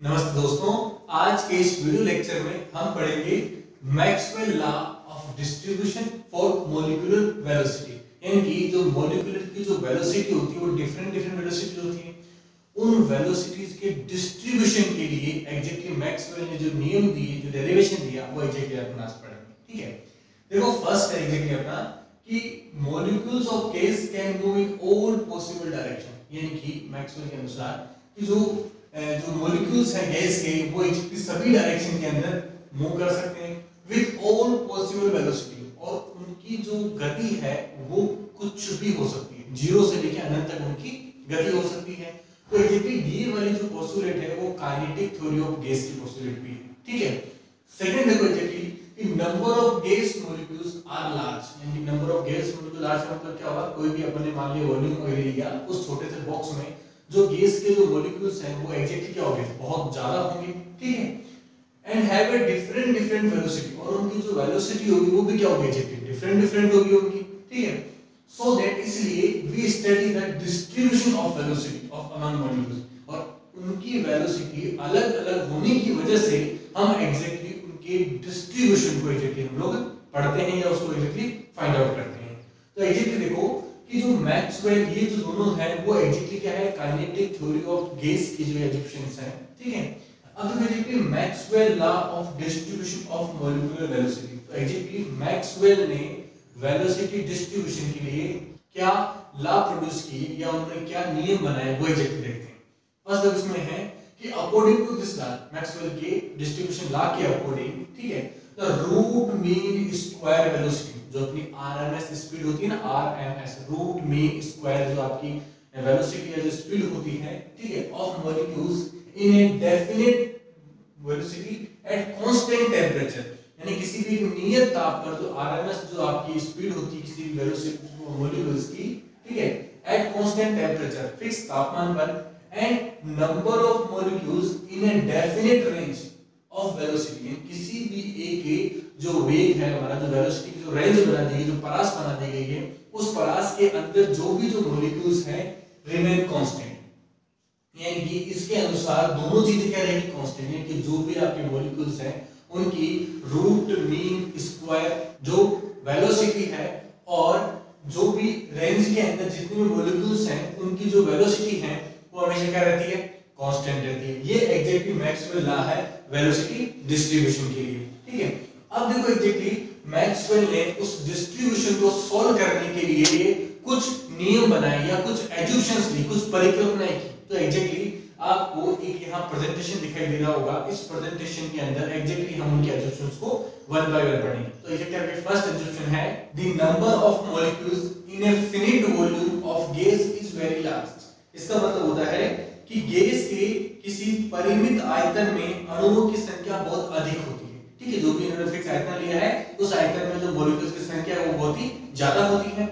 नमस्ते दोस्तों, आज के इस वीडियो लेक्चर में हम पढ़ेंगे Maxwell law of distribution for molecular velocity. यानी कि जो मॉलिक्यूलर की जो वेलोसिटी होती है वो डिफरेंट वेलोसिटी होती है। उन वेलोसिटीज के डिस्ट्रीब्यूशन के लिए एग्जैक्टली मैक्सवेल ने जो नियम दिए, जो डेरिवेशन दिया, वो एग्जैक्टली अपन आज पढ़ेंगे। ठीक है, देखो फर्स्ट है एग्जैक्टली अपना कि molecules of gas can move in all possible direction. यानी कि मैक्सवेल के अनुसार कि जो मॉलिक्यूल्स हैं गैस के, वो सभी डायरेक्शन के अंदर मूव कर सकते हैं विद ऑल पॉसिबल वेलोसिटी, और उनकी जो गति है वो कुछ भी हो सकती है, जीरो से लेकर अनंत तक उनकी गति हो सकती है। तो एग्जैक्टली ये वाली जो पोस्टुलेट है वो काइनेटिक थ्योरी ऑफ गैस की पोस्टुलेट भी है। ठीक है, सेकंड देखो एग्जैक्टली कि number of gas molecules are large. यानी number of gas molecule large का मतलब क्या होगा, कोई भी अपन ने मान लिया वॉल्यूम वगैरह लिया, उस छोटे से बॉक्स में जो गैस के जो मॉलिक्यूल्स हैं वो एग्जैक्टली क्या होंगे, बहुत ज्यादा होंगे। ठीक है, and have a different velocity, और उनकी जो वेलोसिटी होगी वो भी क्या होगी, एग्जैक्टली डिफरेंट होगी उनकी। ठीक है, सो दैट इसलिए we study the distribution of velocity of among molecules, और उनकी वेलोसिटी अलग-अलग होने की वजह से हम एग्जैक्टली उनके डिस्ट्रीब्यूशन को एग्जैक्टली हम लोग पढ़ते हैं या उसको एग्जैक्टली फाइंड आउट करते हैं। तो एग्जैक्टली देखो कि जो मैक्सवेल, ये जो दोनों है वो एग्जैक्टली क्या है, काइनेटिक थ्योरी ऑफ गैस की जो एजिप्शियंस है। ठीक है, अब तो exactly Maxwell law of distribution of molecular velocity, तो एग्जैक्टली मैक्सवेल ने वेलोसिटी डिस्ट्रीब्यूशन के लिए क्या लॉ प्रोड्यूस किए या उन्होंने क्या नियम बनाए, वो एग्जैक्टली देखते हैं। फर्स्ट इसमें है कि according to this law, Maxwell के डिस्ट्रीब्यूशन लॉ के अकॉर्डिंग, ठीक है, the root mean square velocity, जो अपनी आरएमएस स्पीड होती है ना, आरएमएस रूट मीन स्क्वायर, जो आपकी वेलोसिटी या जो स्पीड होती है, ठीक है, of molecules in a definite velocity at constant temperature. यानी किसी भी नियत ताप पर जो आरएमएस जो आपकी स्पीड होती है किसी वेलोसिटी मॉलिक्यूल्स की, ठीक है, एट कांस्टेंट टेंपरेचर, फिक्स तापमान पर, and number of molecules in a definite range of velocity, किसी भी एक जो वेग है हमारा, जो वेलोसिटी की जो रेंज बना दी गई, जो परास बना दी गई है, उस परास के अंदर जो भी जो मॉलिक्यूल्स हैं रिमेन कांस्टेंट। यानी कि इसके अनुसार दोनों चीजें क्या रहेगी, कांस्टेंट। यानी कि जो भी आपके मॉलिक्यूल्स हैं उनकी रूट मीन स्क्वायर जो वेलोसिटी है, और जो भी रेंज के अंदर जितने भी मॉलिक्यूल्स हैं उनकी जो वेलोसिटी है वो हमेशा क्या रहती है, कांस्टेंट रहती है। ये एग्जैक्टली मैक्सवेल लॉ है वेलोसिटी डिस्ट्रीब्यूशन के लिए। ठीक है, अब देखो एग्जैक्टली मैक्सवेल ने उस डिस्ट्रीब्यूशन को सॉल्व करने के लिए कुछ नियम बनाए या कुछ एज्यूम्शंस ली, कुछ परिकल्पनाएं की। तो एग्जैक्टली आपको एक यहाँ प्रेजेंटेशन दिखाई दे रहा होगा, इस प्रेजेंटेशन के अंदर एग्जैक्टली हम उनके एज्यूम्शंस को वन बाय वन पढ़ेंगे। तो एग्जैक्टली फर्स्ट एज्यूम्शन है the number of molecules in A finite volume of gas is very large. इसका मतलब होता है कि गैस के किसी परिमित आयतन में अणुओं की संख्या बहुत अधिक होती है। ठीक है, जो भी इन्होंने फिक्स आयतन लिया है उस आयतन में जो मॉलिक्यूल्स की संख्या है वो बहुत ही ज्यादा होती है।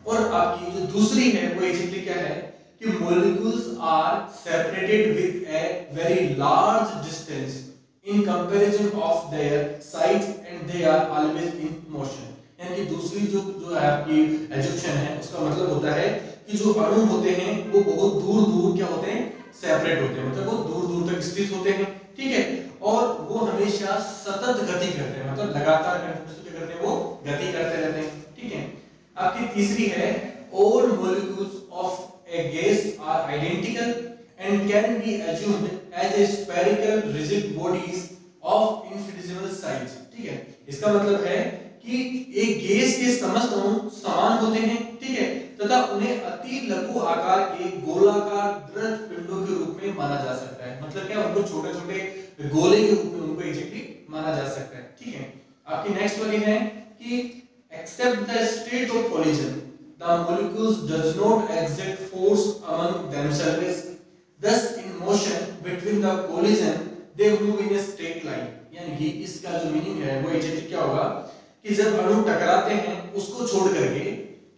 और आपकी जो दूसरी है वो एग्जैक्टली क्या है कि molecules are separated with a very large distance in comparison of their size and they are always in motion. यानी कि दूसरी जो है आपकी एज्यूम्शन है, उसका मतलब होता है कि जो अणु होते हैं वो बहुत दूर क्या होते हैं, सेपरेट होते हैं, मतलब वो दूर तक स्थित होते हैं। ठीक है, और वो हमेशा सतत गति करते हैं, मतलब लगातार क्या करते हैं, वो गति करते रहते हैं। ठीक है, आपकी तीसरी है all molecules of a gas are identical and can be assumed as a spherical rigid bodies of infinitesimal size। ठीक है, इसका मतलब है कि एक गैस के समस्त अणु समान होते हैं, ठीक है, तथा उन्हें अति लघु आकार के गोलाकार दृढ़ पिंडों के रूप में माना जा सकता है। मतलब क्या, उनको छोटे गोले के रूप में उनको एग्जैक्टली माना जा सकता है। ठीक है, आपकी नेक्स्ट वाली है कि except the state of collision the molecules does not exert force among themselves, thus in motion between the collision they move in a straight line। यानी कि इसका जो मीनिंग है वो एग्जैक्टली क्या होगा कि जब अणु टकराते हैं उसको छोड़ करके,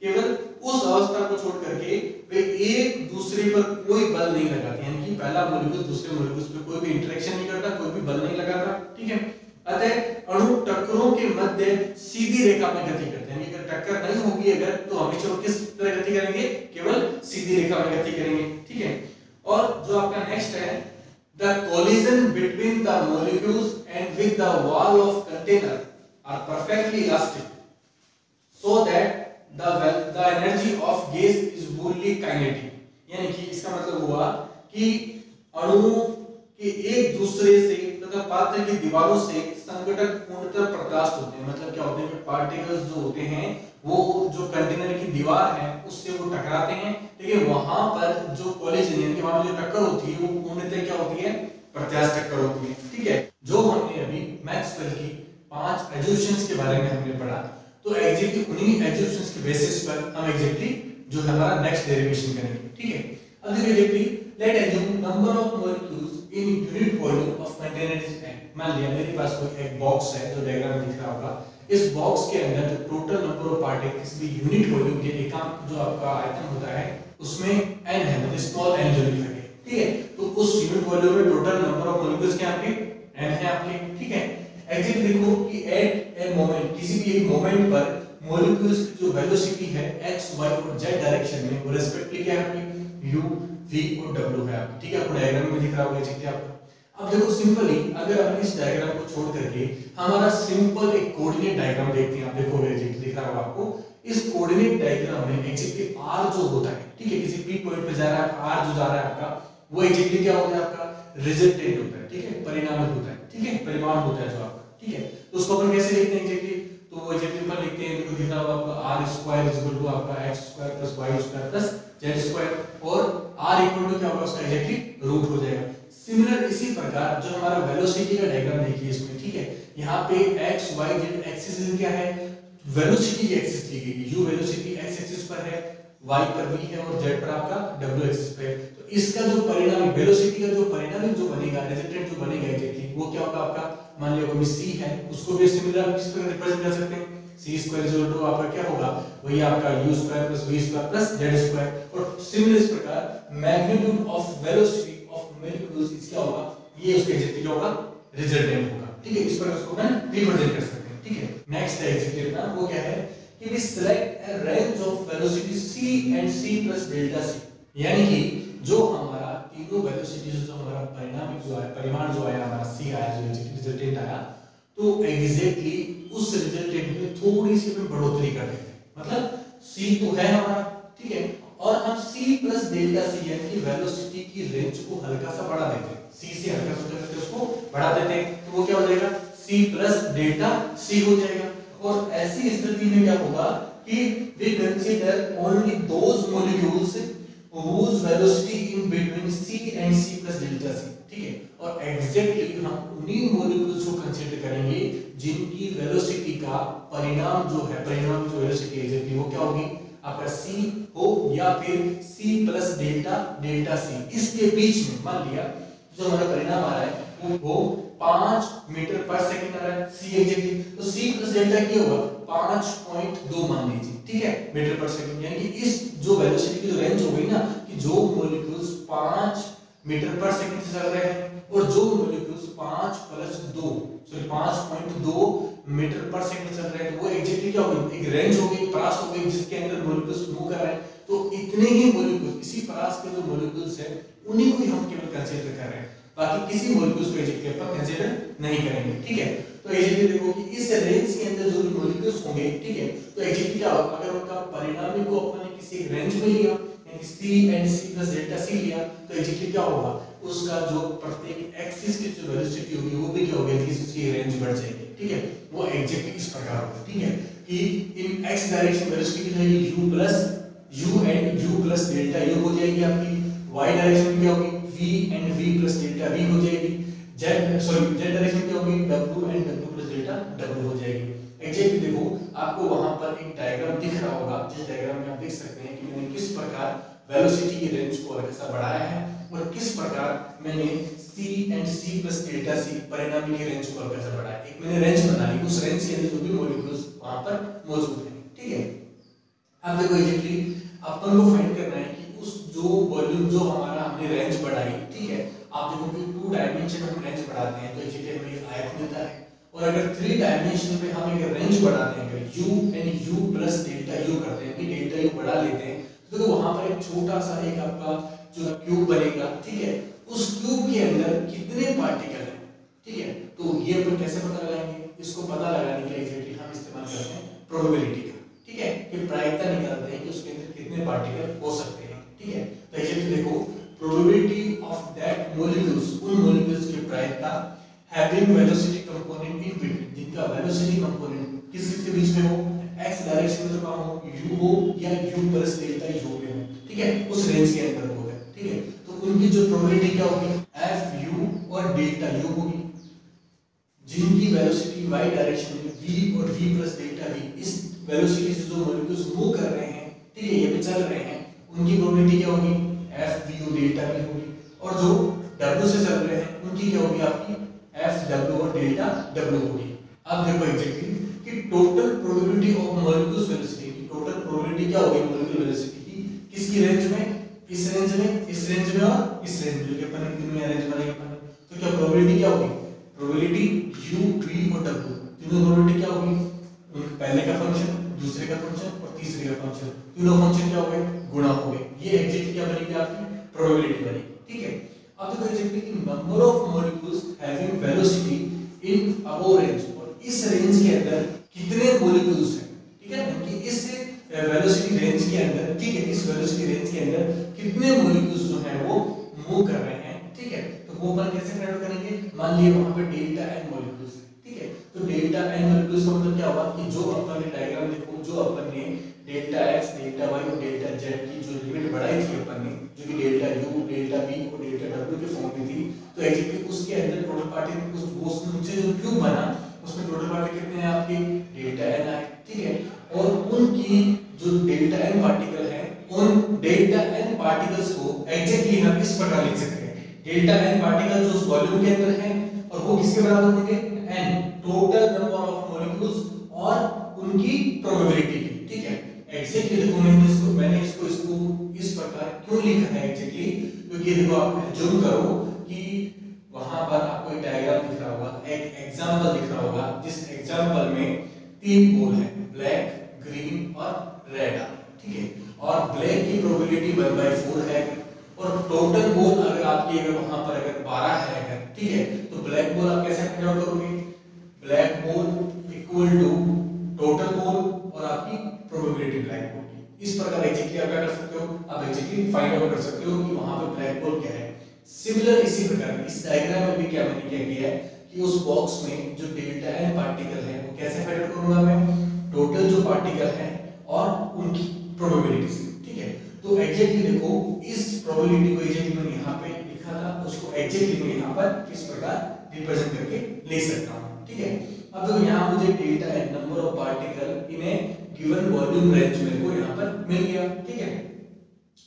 केवल उस अवस्था को छोड़ करके वे एक दूसरे पर कोई बल नहीं लगाते। यानी कि पहला मॉलिक्यूल दूसरे मॉलिक्यूल पे कोई भी इंटरेक्शन नहीं करता, कोई भी बल नहीं लगाता। ठीक है, अतः अणु टक्करों के मध्य सीधी रेखा में गति करते हैं। अगर टक्कर नहीं होगी अगर, तो हमेशा किस तरह गति करेंगे, केवल सीधी रेखा में गति करेंगे। ठीक है, और जो आपका नेक्स्ट है the collision between the molecules and with the wall of container are perfectly elastic, so that the energy of gas is fully kinetic। यानी कि इसका मतलब हुआ कि अणुओं के एक दूसरे से तथा पात्र की दीवारों से संघटक पूर्णतः प्रत्यास्थ होते हैं। मतलब क्या होते हैं कि पार्टिकल्स जो होते हैं वो जो कंटेनर की दीवार है उससे वो टकराते हैं, लेकिन वहां पर जो कोलिजन यानी कि वहां जो टक्कर होती है वो पूर्णतः क्या होती है, प्रत्यास्थ टक्कर होती है। ठीक है, जो हमने अभी मैक्सवेल की 5 एजम्पशंस के बारे में हमने पढ़ा, तो एग्जैक्टली उन्हीं एजम्पशंस के बेसिस पर हम एग्जैक्टली जो हमारा नेक्स्ट डेरिवेशन करेंगे। ठीक है, अब देखिए exactly late assume number of molecules in unit volume of container is n। मान लिया मेरे पास कोई एक बॉक्स है जो डायग्राम दिख रहा होगा, इस बॉक्स के अंदर जो टोटल नंबर ऑफ पार्टिकल्स भी यूनिट वॉल्यूम के एकांक जो आपका आयतन होता है उसमें n है, मतलब स्मॉल n जो लिखा गया। ठीक है, तो उस यूनिट वॉल्यूम में टोटल नंबर ऑफ मॉलिक्यूल्स क्या आपके n है आपके। ठीक है, एग्जैक्टली देखो कि एट ए मोमेंट, किसी भी एक मोमेंट पर मॉलिक्यूल्स की जो वेलोसिटी है x y और z डायरेक्शन में वो रिस्पेक्टिवली क्या है आपकी u v और w है आपकी। ठीक है, आपको डायग्राम में दिख रहा होगा ठीक है आपको। अब देखो सिंपली अगर अपन इस डायग्राम को छोड़ करके हमारा सिंपल एक कोऑर्डिनेट डायग्राम देखते हैं, आप देखोगे दिख रहा होगा आपको। इस कोऑर्डिनेट डायग्राम में एग्जैक्टली r जो होता है, ठीक है, किसी p पॉइंट पे जा रहा है r जो जा रहा है आपका, वो एग्जैक्टली क्या होता है आपका रिजल्टेंट होता है। ठीक है, परिणामक होता है। ठीक है, परिमाण होता है जो आपका। ठीक है, तो उसको अपन कैसे लिखते हैं एग्जैक्टली, तो वो एग्जैक्टली पर लिखते हैं, देखो दिख रहा होगा आपका r square is equal to आपका x square plus y square plus z square, और r इक्वल टू क्या होगा उसका एग्जैक्टली रूट हो जाएगा। सिमिलर इसी प्रकार जो हमारा वेलोसिटी का डायग्राम देखिए इसमें। ठीक है, यहाँ पे x y z एक्सिस क्या है, वेलोसिटी की एक्सिस ली गई है। u वेलोसिटी x एक्सिस पर है, y पर v है और z पर आपका w एक्सिस पे है। तो इसका जो परिणामी वेलोसिटी का जो परिणामी जो बनेगा, रिजल्टेंट जो बनेगा एग्जैक्टली वो क्या होगा आपका, मान लिया कोई c है, उसको भी सिमिलर किस तरह रिप्रेजेंट कर सकते हैं, c square is equal to आपका क्या होगा, वही आपका u square plus v square plus z square. और सिमिलर इस प्रकार magnitude of velocity of molecules is क्या होगा, ये उसका एग्जैक्टली क्या होगा, रिजल्टेंट होगा। ठीक है, इस पर उसको मैं रिप्रेजेंट कर सकते हैं। ठीक है, नेक्स्ट है एग्जैक्टली ना वो क्या है कि we select a range of velocity c and c plus delta c। यानी कि जो हमारा तीनों वेलोसिटीज जो हमारा परिणाम जो है, परिमाण जो आया हमारा c आया, जो रिजल्टेंट आया, तो एग्जैक्टली उस रिजल्टेंट में थोड़ी सी हम बढ़ोतरी कर देते हैं। मतलब c तो है हमारा, ठीक है, और हम c प्लस डेल्टा c यानी कि वेलोसिटी की रेंज को हल्का सा बढ़ा देते हैं, c से हल्का सा करके उसको बढ़ा देते हैं, तो वो क्या हो जाएगा, c प्लस डेल्टा c हो जाएगा। और ऐसी स्थिति में क्या होगा कि we consider only those molecules whose velocity in between c and c plus delta c। ठीक है, और एग्जैक्टली हम उन्हीं मॉलिक्यूल्स को कंसीडर करेंगे जिनकी वेलोसिटी का परिणाम जो है, परिणाम जो वेलोसिटी एग्जैक्टली वो क्या होगी आपका c हो या फिर c plus delta delta c। इसके बीच में मान लिया जो हमारा परिणाम आ रहा है वो 5 मीटर पर सेकंड आ रहा है c एग्जैक्टली, तो c प्लस डेल्टा क्या होगा 5.2 मान लीजिए। ठीक है, मीटर पर सेकंड, यानी कि इस जो वेलोसिटी की जो रेंज हो गई ना कि जो मॉलिक्यूल्स 5 मीटर पर सेकंड से चल रहे हैं और जो मॉलिक्यूल्स 5 प्लस 2 सॉरी 5.2 मीटर पर सेकंड चल रहे हैं, तो वो एग्जैक्टली क्या होगी, एक रेंज हो गई, परास हो गई जिसके अंदर मॉलिक्यूल्स मूव कर रहे हैं। तो इतने ही मॉलिक्यूल्स, इसी परास के जो मॉलिक्यूल्स है उन्हीं को ही हम केवल कंसीडर कर रहे हैं, बाकी किसी मॉलिक्यूल्स को एग्जैक्टली अपन कंसीडर नहीं करेंगे। ठीक है, तो एग्जैक्टली देखो कि इस रेंज के अंदर जो भी मॉलिक्यूल्स होंगे, ठीक है, तो एग्जैक्टली क्या होगा, अगर उनका परिणामी को अपन ने किसी एक रेंज में लिया यानी c and c plus delta c लिया, तो एग्जैक्टली क्या होगा, उसका जो प्रत्येक एक्सिस की जो वेलोसिटी होगी वो भी क्या होगी, इसकी रेंज बढ़ जाएगी। ठीक है, वो एग्जैक्टली इस प्रकार होगा। ठीक है, कि इन x डायरेक्शन वेलोसिटी कितनी होगी u plus u and u plus delta u हो जाएगी आपकी, y डायरेक्शन में क्या होगी v and v plus delta v हो जाएगी, z डायरेक्शन में क्या होगी w and w plus delta w हो जाएगी। एग्जैक्टली देखो आपको वहां पर एक डायग्राम दिख रहा होगा, जिस डायग्राम में आप देख सकते हैं कि मैंने किस प्रकार वेलोसिटी की रेंज को हल्का सा बढ़ाया है और किस प्रकार मैंने c and c plus delta c परिणामी की रेंज को हल्का सा बढ़ाया। एक मैंने रेंज बना ली, उस रेंज के अंदर जो भी मॉलिक्यूल्स वहां पर मौजूद हैं। ठीक है, अब देखो एग्जैक्टली अपन को फाइंड करना है कि उस जो वॉल्यूम जो हमारा हमने रेंज बढ़ाई, ठीक है, आप देखो कि 2 डायमेंशन में हम रेंज बढ़ाते हैं तो एग्जैक्टली हमें एक आयत मिलता है, और अगर 3 डायमेंशन में हम एक रेंज बढ़ाते हैं, अगर u and u plus delta u करते हैं कि डेल्टा u बढ़ा लेते हैं, तो देखो वहां पर एक छोटा सा एक आपका जो क्यूब बनेगा। ठीक है, उस क्यूब के अंदर कितने पार्टिकल हैं, ठीक है। तो ये अपन कैसे पता लगाएंगे, इसको पता लगाने के लिए एग्जैक्टली हम इस्तेमाल करते हैं प्रोबेबिलिटी का, ठीक है, कि प्रायिकता निकालते हैं कि उसके अंदर कितने पार्टिकल हो सकते हैं, ठीक है। तो एग्जैक्टली देखो प्रोबेबिलिटी ऑफ दैट मॉलिक्यूल्स, उन मॉलिक्यूल्स की प्रायिकता having velocity component in between, जिनका वेलोसिटी कंपोनेंट किस के बीच में हो, x डायरेक्शन में तो कहां हो, u हो या u प्लस डेल्टा u में हो, ठीक है, उस रेंज के अंदर हो गए, ठीक है। तो उनकी जो प्रोबेबिलिटी क्या होगी, f u और डेल्टा u होगी, जिनकी वेलोसिटी y डायरेक्शन में v और v प्लस डेल्टा v, इस वेलोसिटी से जो मॉलिक्यूल्स मूव कर रहे हैं, ठीक है, ये भी चल रहे हैं, उनकी प्रोबेबिलिटी क्या होगी, f v u delta v होगी। और जो w से चल रहे हैं उनकी क्या होगी, आपकी f w और डेल्टा w होगी। अब देखो एग्जैक्टली कि total probability of molecules velocity की, टोटल प्रोबेबिलिटी क्या होगी मॉलिक्यूल वेलोसिटी की, किसकी रेंज में, इस रेंज में, इस रेंज में और इस रेंज में, जो कि अपन ने तीनों अरेंज बनाई अपन ने। तो क्या प्रोबेबिलिटी क्या होगी, प्रोबेबिलिटी u v और w, तीनों प्रोबेबिलिटी क्या होगी, पहले का फंक्शन, दूसरे का फंक्शन और तीसरे का फंक्शन, तीनों फंक्शन क्या हो गए, गुणा हो गए। ये एग्जैक्टली क्या बनेगी, आपकी प्रोबेबिलिटी बनेगी, ठीक है। अब देखो एग्जैक्टली कि number of molecules having velocity in above range, और इस रेंज के अंदर कितने मॉलिक्यूल्स हैं, ठीक है, कि इस वेलोसिटी रेंज के अंदर, ठीक है, इस वेलोसिटी रेंज के अंदर कितने मॉलिक्यूल्स जो हैं वो मूव कर रहे हैं, ठीक है। तो वो अपन कैसे फाइंड आउट करेंगे, मान लिए वहां पे डेल्टा n मॉलिक्यूल्स है, ठीक है। तो डेल्टा n मॉलिक्यूल्स का मतलब क्या होगा कि जो अपन ने डायग्राम देखो, जो अपन ने डेल्टा x, डेल्टा y और डेल्टा z की जो लिमिट बढ़ाई थी अपन ने, जो कि डेल्टा u, डेल्टा v और डेल्टा w के फॉर्म में थी, तो एग्जैक्टली उसके अंदर टोटल पार्टिकल उस उससे जो क्यूब बना उसमें टोटल पार्टिकल कितने हैं आपके, डेल्टा n आए, ठीक है। और उनकी जो डेल्टा n पार्टिकल है, उन डेल्टा n पार्टिकल्स को एग्जैक्टली हम इस प्रकार लिख सकते हैं, डेल्टा n पार्टिकल जो उस वॉल्यूम के अंदर है और वो किसके बराबर होंगे, n, total number of molecules और उनकी प्रोबेबिलिटी की, ठीक है। एग्जैक्टली देखो मैंने इसको इस प्रकार क्यों लिखा है एग्जैक्टली, क्योंकि देखो आप एज्यूम करो कि वहां पर आपको एक डायग्राम दिख रहा होगा, एक एग्जांपल दिख रहा होगा, जिस एग्जांपल में 3 बॉल है, ब्लैक, ग्रीन और रेड, ठीक है। और ब्लैक की प्रोबेबिलिटी 1/4 है, और टोटल बॉल अगर आपकी अगर वहां पर अगर 12 है अगर, ठीक है, तो ब्लैक बॉल आप कैसे फाइंड आउट करोगे, black ball equal to total ball और आपकी प्रोबेबिलिटी ब्लैक बॉल की। इस प्रकार एग्जैक्टली आप क्या कर सकते हो, आप एग्जैक्टली फाइंड आउट कर सकते हो कि वहां पे ब्लैक बॉल क्या है। सिमिलर इसी प्रकार इस डायग्राम में भी क्या मैंने क्या किया है कि उस बॉक्स में जो डेल्टा n पार्टिकल है वो कैसे फाइंड आउट करूंगा मैं, टोटल जो पार्टिकल है और उनकी प्रोबेबिलिटी से, ठीक है। तो एग्जैक्टली देखो इस प्रोबेबिलिटी को एग्जैक्टली मैंने यहां पे लिखा था, उसको एग्जैक्टली मैं यहां पर इस प्रकार रिप्रेजेंट करके लिख सकता हूं, ठीक है। अब देखो यहां मुझे delta n number of particle in A given volume range मेरे को यहां पर मिल गया, ठीक है।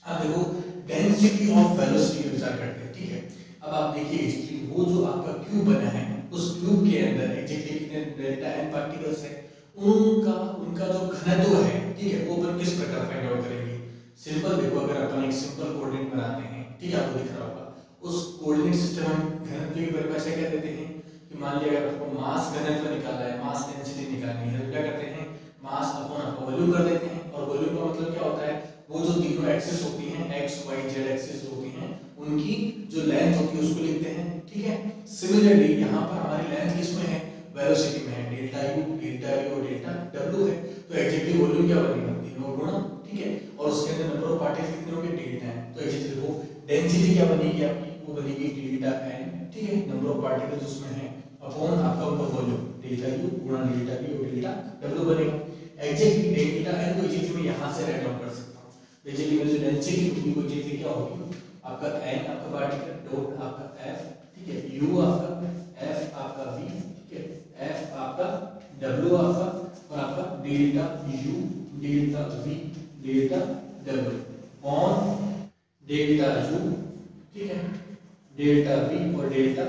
अब देखो डेंसिटी ऑफ वेलोसिटी का विचार करते हैं, ठीक है। अब आप देखिए एग्जैक्टली वो जो आपका क्यूब बना है, उस क्यूब के अंदर एग्जैक्टली कितने डेल्टा n पार्टिकल्स हैं, उनका जो घनत्व है, ठीक है, वो अपन किस प्रकार फाइंड आउट करेंगे। सिंपल देखो अगर अपन एक सिंपल कोऑर्डिनेट बनाते हैं, ठीक है, आपको दिख रहा होगा, उस कोऑर्डिनेट सिस्टम हम घनत्व की परिभाषा क्या देते हैं कि मान लिया अगर आपको मास घनत्व निकालना है, मास डेंसिटी निकालनी है, तो क्या करते हैं, मास अपॉन आपका वॉल्यूम कर देते हैं। और वॉल्यूम का मतलब क्या होता है, वो जो तीनों एक्सिस होती हैं, x y z एक्सिस होती हैं, उनकी जो लेंथ होती है उसको लिखते हैं, ठीक है। सिमिलरली यहाँ पर हमारी लेंथ किसमें है, वेलोसिटी में है, डेल्टा u, डेल्टा v और डेल्टा w है। तो एग्जैक्टली वॉल्यूम क्या बनेगा, तीनों गुणा, ठीक है, और उसके अंदर नंबर ऑफ पार्टिकल्स कितने होंगे, डेल्टा n। तो एग्जैक्टली वो डेंसिटी क्या बनेगी आपकी, वो बनेगी डेल्टा n, ठीक है, नंबर ऑफ पार्टिकल्स उसमें है अपॉन आपका ऊपर वॉल्यूम, डेल्टा u गुणा डेल्टा v और डेल्टा w बनेगा। एग्जैक्टली डेल्टा n को एग्जैक्टली मैं यहां से राइट डाउन कर सकता हूं। बेसिकली मेरी जो डेंसिटी होगी वो एग्जैक्टली क्या होगी, आपका n आपका पार्टिकल डॉट आपका f, ठीक है, u आपका, f आपका v, ठीक है, f आपका w आपका और आपका delta u delta v delta w on delta u, ठीक है, डेल्टा v और डेल्टा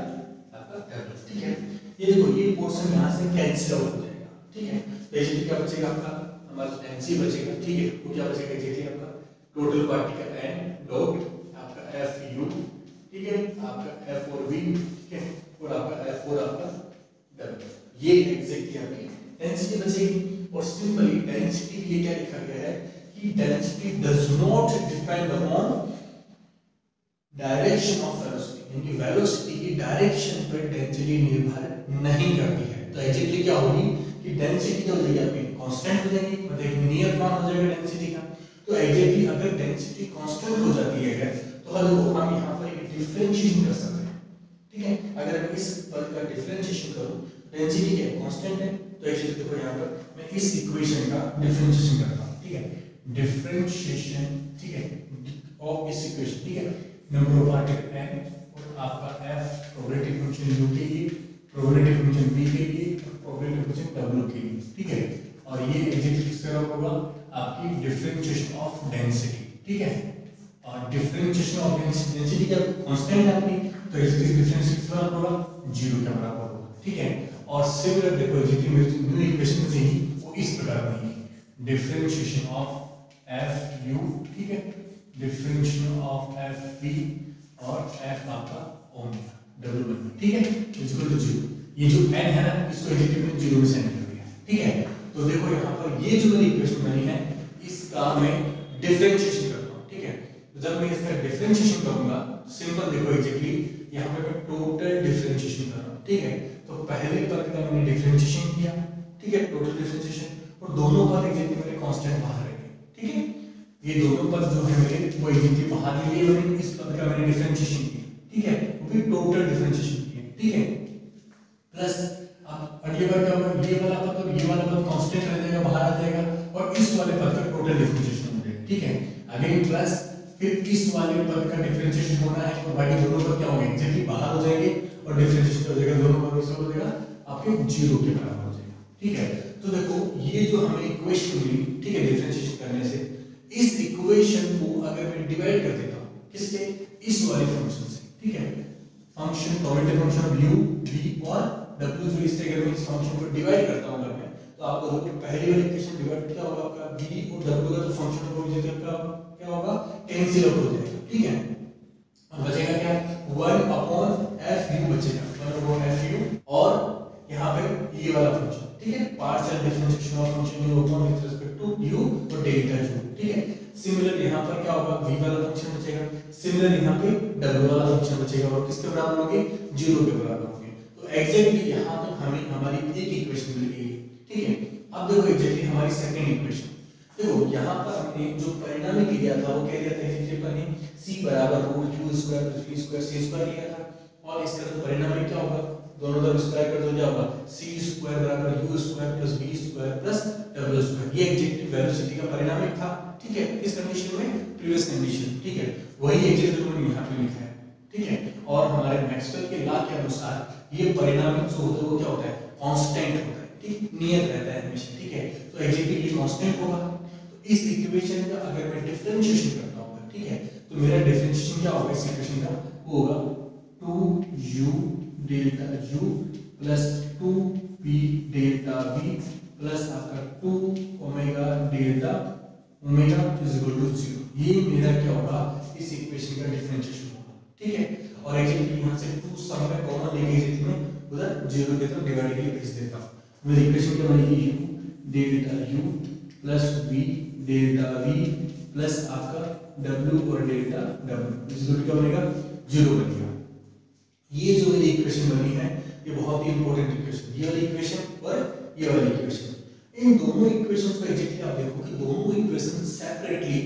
आपका w, ठीक है। ये देखो ये पोर्शन यहां से कैंसिल आउट हो जाएगा, ठीक है। बेसिकली क्या बचेगा आपका, हमारा एनसी बचेगा, ठीक है। वो क्या बचेगा एग्जैक्टली आपका टोटल पार्टिकल n डॉट आपका f u, ठीक है, आपका f और v, ठीक है, और आपका f और आपका w, ये एग्जैक्टली आपकी डेंसिटी बचेगी। और सिंपली डेंसिटी के लिए क्या लिखा गया है कि density does not depend upon direction of velocity, यानी वेलोसिटी की डायरेक्शन पर डेंसिटी निर्भर नहीं करती है। तो एग्जैक्टली क्या होगी कि डेंसिटी जो हो जाएगी आपकी कांस्टेंट हो जाएगी, मतलब एक नियत मान हो जाएगा डेंसिटी का। तो एग्जैक्टली अगर डेंसिटी कांस्टेंट हो जाती है तो हम यहाँ पर एक डिफरेंशिएशन कर सकते हैं, ठीक है। अगर मैं इस पद का डिफरेंशिएशन करूं, डेंसिटी क्या है, कांस्टेंट है, तो एक्चुअली देखो यहाँ पर मैं इस इक्वेशन का डिफरेंशिएशन करता हूं, ठीक है। डिफरेंशिएशन, ठीक है, ऑफ इस इक्वेशन, ठीक है। नंबर ऑफ पार्टिकल n और आपका f प्रोबेबिलिटी फंक्शन u के लिए, प्रोबेबिलिटी फंक्शन v के लिए और प्रोबेबिलिटी फंक्शन w के लिए, ठीक है। और ये एग्जैक्टली किस तरह होगा, आपकी डिफरेंशिएशन ऑफ डेंसिटी, ठीक है। और डिफरेंशिएशन ऑफ डेंसिटी क्या कांस्टेंट है आपकी, तो इसकी डिफरेंस किस बराबर होगा, 0 के बराबर होगा, ठीक है। और सिमिलर देखो जितनी मेरी न्यू इक्वेशन थी वो इस प्रकार बनेगी, डिफरेंशिएशन ऑफ एफ यू, ठीक है, डिफरेंशिएशन ऑफ एफ पी और एफ आपका ओमेगा डब्ल्यू बन, ठीक है, इक्वल टू 0। ये जो n है ना इसको एग्जैक्टली मैंने 0 में सेंड कर दिया, ठीक है। तो देखो यहाँ पर ये जो मेरी इक्वेशन बनी है इसका मैं डिफरेंशिएशन करता हूँ, ठीक है। जब मैं इसका डिफरेंशिएशन करूंगा सिंपल देखो एग्जैक्टली यहाँ पे मैं टोटल डिफरेंशिएशन कर रहा हूँ, ठीक है। तो पहले पद का मैंने डिफरेंशिएशन किया, ठीक है, टोटल डिफरेंशिएशन, और दोनों पद एग्जैक्टली मेरे कांस्टेंट बाहर रहेंगे, ठीक है। ये दोनों पद जो है मेरे वो एग्जैक्टली बाहर के लिए मैंने इस पद का मैंने डिफरेंशिएशन किया, ठीक है, वो भी टोटल डिफरेंशिएशन किया, ठीक है। प्लस अब अगली बार क्या होगा, ये वाला पद और ये वाला पद कांस्टेंट रह जाएगा, बाहर आ जाएगा, और इस वाले पद का टोटल डिफरेंशिएशन हो जाएगा, ठीक है। अगेन प्लस फिर इस वाले पद का डिफरेंशिएशन होना है, और बाकी दोनों पद क्या होंगे एग्जैक्टली बाहर हो जाएंगे, और डिफरेंशिएशन हो जाएगा दोनों पद से हो जाएगा आपके 0 के बराबर हो जाएगा, ठीक है। तो देखो ये जो हमें इक्वेशन मिली, ठीक है, डिफरेंशिएशन करने से, इस इक्वेशन को अगर मैं डिवाइड कर देता हूं किससे, इस वाले फंक्शन से, ठीक है। Function probability function of u v और w, जो इससे अगर मैं इस फंक्शन को डिवाइड करता हूं अगर मैं, तो आपको देखो पहली वाली इक्वेशन डिवाइड क्या होगा आपका v और w का जो फंक्शन होगा वो जगह क्या होगा कैंसिल आउट हो जाएगा, ठीक है। और बचेगा क्या 1 अपॉन f u बचेगा, 1 अपॉन f u, और यहाँ पे ये वाला फंक्शन, ठीक है, partial differentiation of function u upon with respect to u और डेल्टा u, ठीक है। सिमिलर यहाँ पर क्या होगा v वाला फंक्शन बचेगा, सिमिलर यहाँ पे w वाला फंक्शन बचेगा, और किसके बराबर होंगे 0 के बराबर होंगे। तो एग्जैक्टली यहाँ तक हमें हमारी एक इक्वेशन मिल गई, ठीक है। अब देखो एग्जैक्टली हमारी सेकंड इक्वेशन, देखो यहाँ पर हमने जो परिणामी लिया था वो क्या लिया था, एग्जैक्टली हमने c बराबर root q square plus v square c square लिया था, और इसका जो परिणामी क्या होगा, दोनों तरफ स्क्वायर कर दो क्या होगा c स्क्वायर बराबर u square plus v square plus w square. ये एग्जैक्टली वेलोसिटी का परिणामिक था, ठीक है, इस कंडीशन में प्रीवियस कंडीशन, ठीक है, वही एग्जैक्टली मैंने यहाँ पे लिखा है, ठीक है। और हमारे मैक्सवेल के लॉ के अनुसार ये परिणामिक जो होता है वो क्या होता है कांस्टेंट होता है, ठीक, नियत रहता है हमेशा, ठीक है। तो एग्जैक्टली ये कांस्टेंट होगा, तो इस इक्वेशन का अगर मैं डिफरेंशिएशन करता हूं, ठीक है, तो मेरा डिफरेंशिएशन क्या होगा इस इक्वेशन का, वो होगा 2u delta u plus 2p delta v plus आपका 2 omega delta omega is equal to 0। ये मेरा क्या होगा इस इक्वेशन का डिफरेंशिएशन होगा, ठीक है। और एग्जैक्टली यहां से 2 सम में कॉमन लेके इसे मैं उधर 0 की तरफ डिवाइड करके भेज देता हूं। मेरी इक्वेशन क्या बनेगी u delta u plus v delta v plus आपका w और डेल्टा w इस दोनों क्या बनेगा 0 बनेगा। ये जो मेरी इक्वेशन बनी है ये बहुत ही इंपॉर्टेंट इक्वेशन, ये वाली इक्वेशन और ये वाली इक्वेशन, इन दोनों इक्वेशंस को एग्जैक्टली आप देखो कि दोनों इक्वेशन सेपरेटली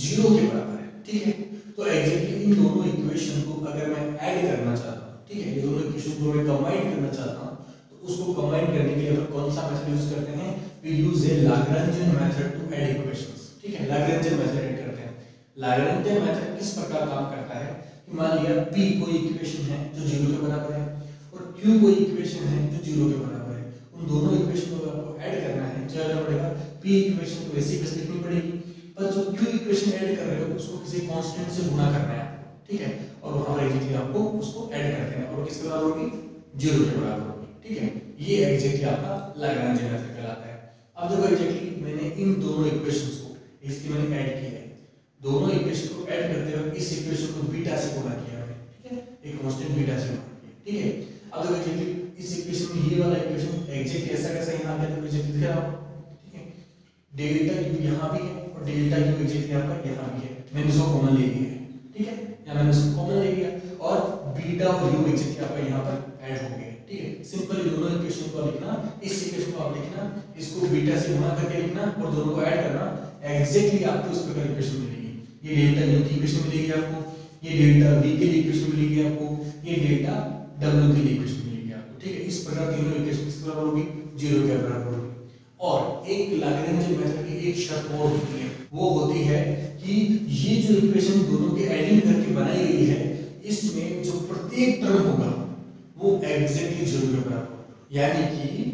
0 के बराबर है, ठीक है। तो एग्जैक्टली इन दोनों इक्वेशन को अगर मैं ऐड करना चाहता हूं, ठीक है, ये दोनों इक्वेशन को मैं कंबाइन करना चाहता हूं, तो उसको कंबाइन करने के लिए हम कौन सा मेथड यूज करते हैं, we use a Lagrangian method to add equations, ठीक है, लाग्रांजियन मेथड ऐड करते हैं। लाग्रांजियन मेथड किस प्रकार काम करता है कि मान लिया p कोई इक्वेशन है जो 0 के बराबर है और q कोई इक्वेशन है जो 0 के बराबर है, उन दोनों इक्वेशन को आपको ऐड करना है, क्या करना पड़ेगा, p इक्वेशन को वैसे ही बस लिखनी पड़ेगी, पर जो q इक्वेशन ऐड कर रहे हो उसको किसी कांस्टेंट से गुणा करना है, ठीक है, और वहां पर एग्जैक्टली आपको उसको ऐड कर देना और किसके बराबर होगी 0 के बराबर होगी, ठीक है। ये एग्जैक्टली आपका लाग्रांजियन मेथड कहलाता है। अब देखो एग्जैक्टली मैंने इन दोनों इक्वेशंस को इसलिए मैंने ऐड किया है, दोनों इक्वेशन को ऐड करते वक्त इस इक्वेशन को बीटा से गुणा किया है, ठीक है, एक कांस्टेंट बीटा से गुणा किया, ठीक है। अब देखो एग्जैक्टली इस इक्वेशन में ये वाला इक्वेशन एग्जैक्टली ऐसा कैसा यहां आ गया, तो एग्जैक्टली दिख रहा है, ठीक है, डेल्टा u यहां भी है और डेल्टा u एग्जैक्टली आपका यहां भी है, मैंने इसको कॉमन ले लिया है, ठीक है, या मैंने इसको कॉमन ले लिया, और बीटा और यू एग्जैक्टली आपका यहाँ पर ऐड हो गया, ठीक है। सिंपल दोनों इक्वेशन को लिखना, इस इक्वेशन को आप लिखना, इसको बीटा से गुणा करके लिखना और दोनों को ऐड करना, एग्जैक्टली आपको इस प्रकार इक्वेशन मिलेगी। ये डेल्टा यू की इक्वेशन मिलेगी आपको, ये डेल्टा वी के लिए इक्वेशन मिलेगी आपको, ये डेल्टा डब्ल्यू के लिए इक्वेशन मिलेगी आपको, ठीक है। इस प्रकार तीनों इक्वेशन किस बराबर होगी, 0 के बराबर होगी। और एक लैग्रेंज मेथड की एक शर्त और होती है, वो होती है कि ये जो इक्वेशन दोनों के एडिंग करके बनाई गई है, इसमें जो प्रत्येक टर्म होगा वो एग्जैक्टली 0 के बराबर होगा। यानी कि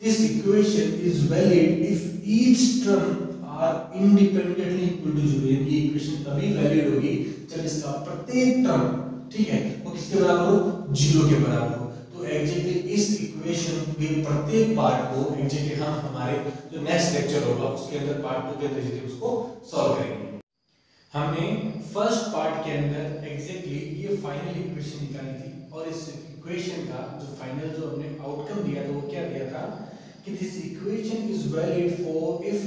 this equation is valid if each term are independently equal to 0। यानी इक्वेशन तभी वैलिड होगी जब इसका प्रत्येक टर्म, ठीक है, वो किसके बराबर हो, 0 के बराबर हो। तो एग्जैक्टली इस इक्वेशन के प्रत्येक पार्ट को एग्जैक्टली हम हमारे जो नेक्स्ट लेक्चर होगा उसके अंदर पार्ट 2 के अंदर उसको सॉल्व करेंगे। हमने फर्स्ट पार्ट के अंदर एग्जैक्टली ये फाइनल इक्वेशन निकाली थी और इस इक्वेशन का जो फाइनल जो हमने आउटकम दिया था वो क्या दिया था कि this equation is valid for if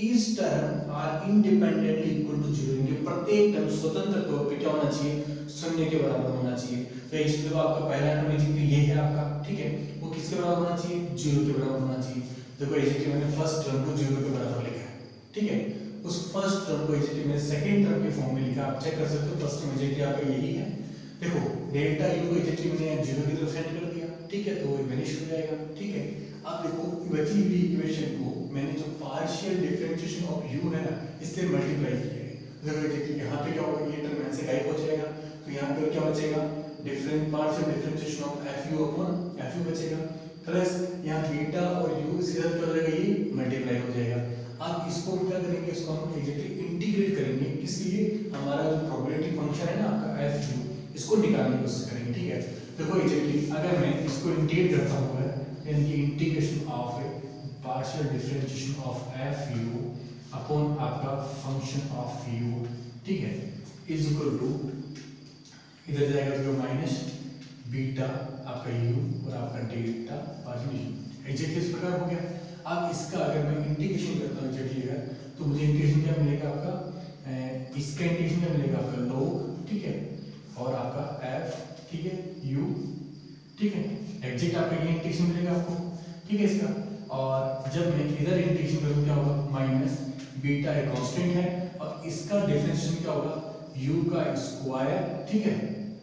each term are independently equal to 0। इनके प्रत्येक टर्म स्वतंत्र तौर पे क्या होना चाहिए, 0 के बराबर होना चाहिए। तो इसलिए आपका पहला टर्म एग्जैक्टली ये है आपका, ठीक है, वो किसके बराबर होना चाहिए, 0 के बराबर होना चाहिए। देखो एग्जैक्टली मैंने फर्स्ट टर्म को 0 के बराबर लिखा है, ठीक है। उस फर्स्ट टर्म को एग्जैक्टली मैंने सेकंड टर्म के फॉर्म में लिखा, आप चेक कर सकते हो। फर्स्ट टर्म एग्जैक्टली आपका यही है, देखो डेल्टा यू को एग्जैक्टली मैंने 0 की तरफ सेट कर दिया, ठीक है, तो वो वेनिश हो जाएगा, ठीक है। अब देखो बची हुई इक्वेशन को मैंने जो पार्शियल डिफरेंशिएशन ऑफ यू है ना, इससे मल्टीप्लाई किया है। देखो एग्जैक्टली यहाँ पे क्या होगा, ये टर्म यहाँ से गायब हो जाएगा, तो यहाँ पे क्या बचेगा, different partial differentiation of F you upon F you बचेगा, प्लस यहाँ बीटा और यू इसके साथ क्या हो जाएगा, ये मल्टीप्लाई हो जाएगा। अब इसको क्या करेंगे, इसको हम एग्जैक्टली इंटीग्रेट करेंगे, इसलिए हमारा जो प्रोबेबिलिटी फंक्शन है ना आपका एफ यू, इसको निकालने की कोशिश करेंगे, ठीक है। देखो एग्जैक्टली अगर मैं इसको इंटीग्रेट करता हूँ, यानी कि integration of partial differentiation of F you upon आपका फंक्शन ऑफ यू, ठीक है, इज इक्वल टू इधर जाएगा तो माइनस बीटा आपका यू और आपका डेल्टा पार्शियल यू, एग्जैक्टली इस प्रकार हो गया। अब इसका अगर मैं इंटीग्रेशन करता हूँ एग्जैक्टली तो मुझे इंटीग्रेशन क्या मिलेगा आपका, इसका इंटीग्रेशन क्या मिलेगा आपका log, ठीक है, और आपका f, ठीक है, u, ठीक है, एग्जैक्ट आपका ये इंटीग्रेशन मिलेगा आपको, ठीक है इसका। और जब मैं इधर इंटीग्रेशन करूँ क्या होगा, माइनस बीटा एक कांस्टेंट है और इसका डिफरेंशिएशन क्या होगा, u का स्क्वायर, ठीक है,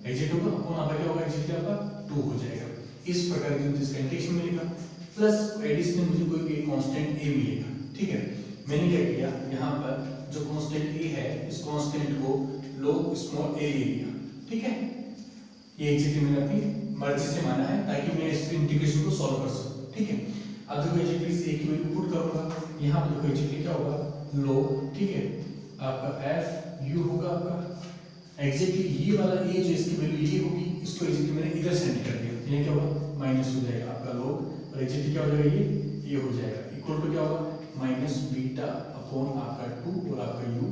एग्जैक्ट होगा, और आपका क्या होगा, एग्जैक्ट आपका 2 हो जाएगा। इस प्रकार की इसका इंटीग्रेशन मिलेगा, प्लस एडिशन मुझे कोई भी कांस्टेंट a मिलेगा, ठीक है। मैंने क्या किया, यहाँ पर जो कांस्टेंट a है इस कांस्टेंट को log स्मॉल a ले लिया, ठीक है। ये एग्जैक्टली मैंने अपनी मर्जी से माना है ताकि मैं इस इंटीग्रेशन को सॉल्व कर सकूं, ठीक है। अब देखो एग्जैक्टली इस a की वैल्यू पुट करूंगा, यहाँ पर देखो एग्जैक्टली क्या होगा, log, ठीक है, आपका f u होगा आपका, एग्जैक्टली ये वाला a जो इसकी वैल्यू ये होगी, इसको एग्जैक्टली मैंने इधर सेंड कर दिया, ये क्या होगा, माइनस हो जाएगा आपका log, और एग्जैक्टली क्या हो जाएगा, ये हो जाएगा, इक्वल टू क्या होगा, माइनस बीटा अपॉन आपका 2 और आपका u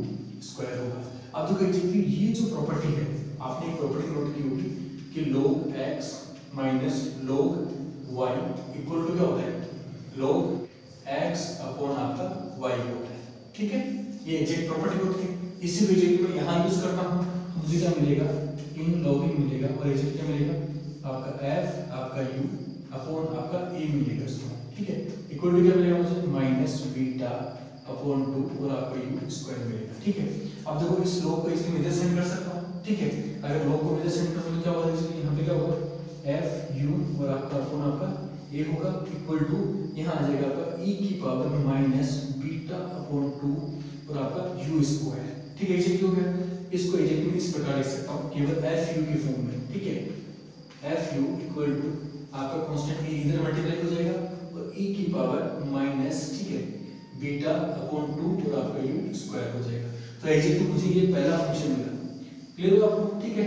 स्क्वायर होगा। अब देखो एग्जैक्टली ये जो प्रॉपर्टी है, आपने एक प्रॉपर्टी नोट की होगी कि log x minus log y equal to क्या होता है, log x अपॉन आपका y होता है, ठीक है। ये एग्जैक्ट प्रॉपर्टी होती है, इसी को एग्जैक्टली मैं यहाँ यूज करता हूँ, मुझे क्या मिलेगा, इन लॉगिंग मिलेगा और एग्जैक्ट क्या मिलेगा आपका f आपका u अपॉन आपका a मिलेगा इसको, ठीक है, इक्वल टू क्या मिलेगा मुझे, माइनस बीटा अपॉन 2 और आपका u स्क्वायर मिलेगा, ठीक है। अब देखो इस log को इसके इधर सेंड कर सकता हूं, ठीक है। अगर log को इधर सेंड करूं तो क्या होगा, इसलिए यहां पे क्या होगा, f u और आपका अपॉन आपका a होगा, इक्वल टू यहां आ जाएगा आपका e की पावर माइनस बीटा अपॉन 2 और आपका u स्क्वायर, ठीक है, एग्जैक्ट हो गया। इसको एग्जैक्टली इस प्रकार लिख सकता हूं केवल f u की फॉर्म में, ठीक है, f u इक्वल टू आपका कांस्टेंट a इधर मल्टीप्लाई हो जाएगा और e की पावर माइनस, ठीक है, बीटा अपॉन 2 और आपका u स्क्वायर हो जाएगा। तो एग्जैक्टली मुझे ये पहला फंक्शन मिला, क्लियर हुआ आपको, ठीक है।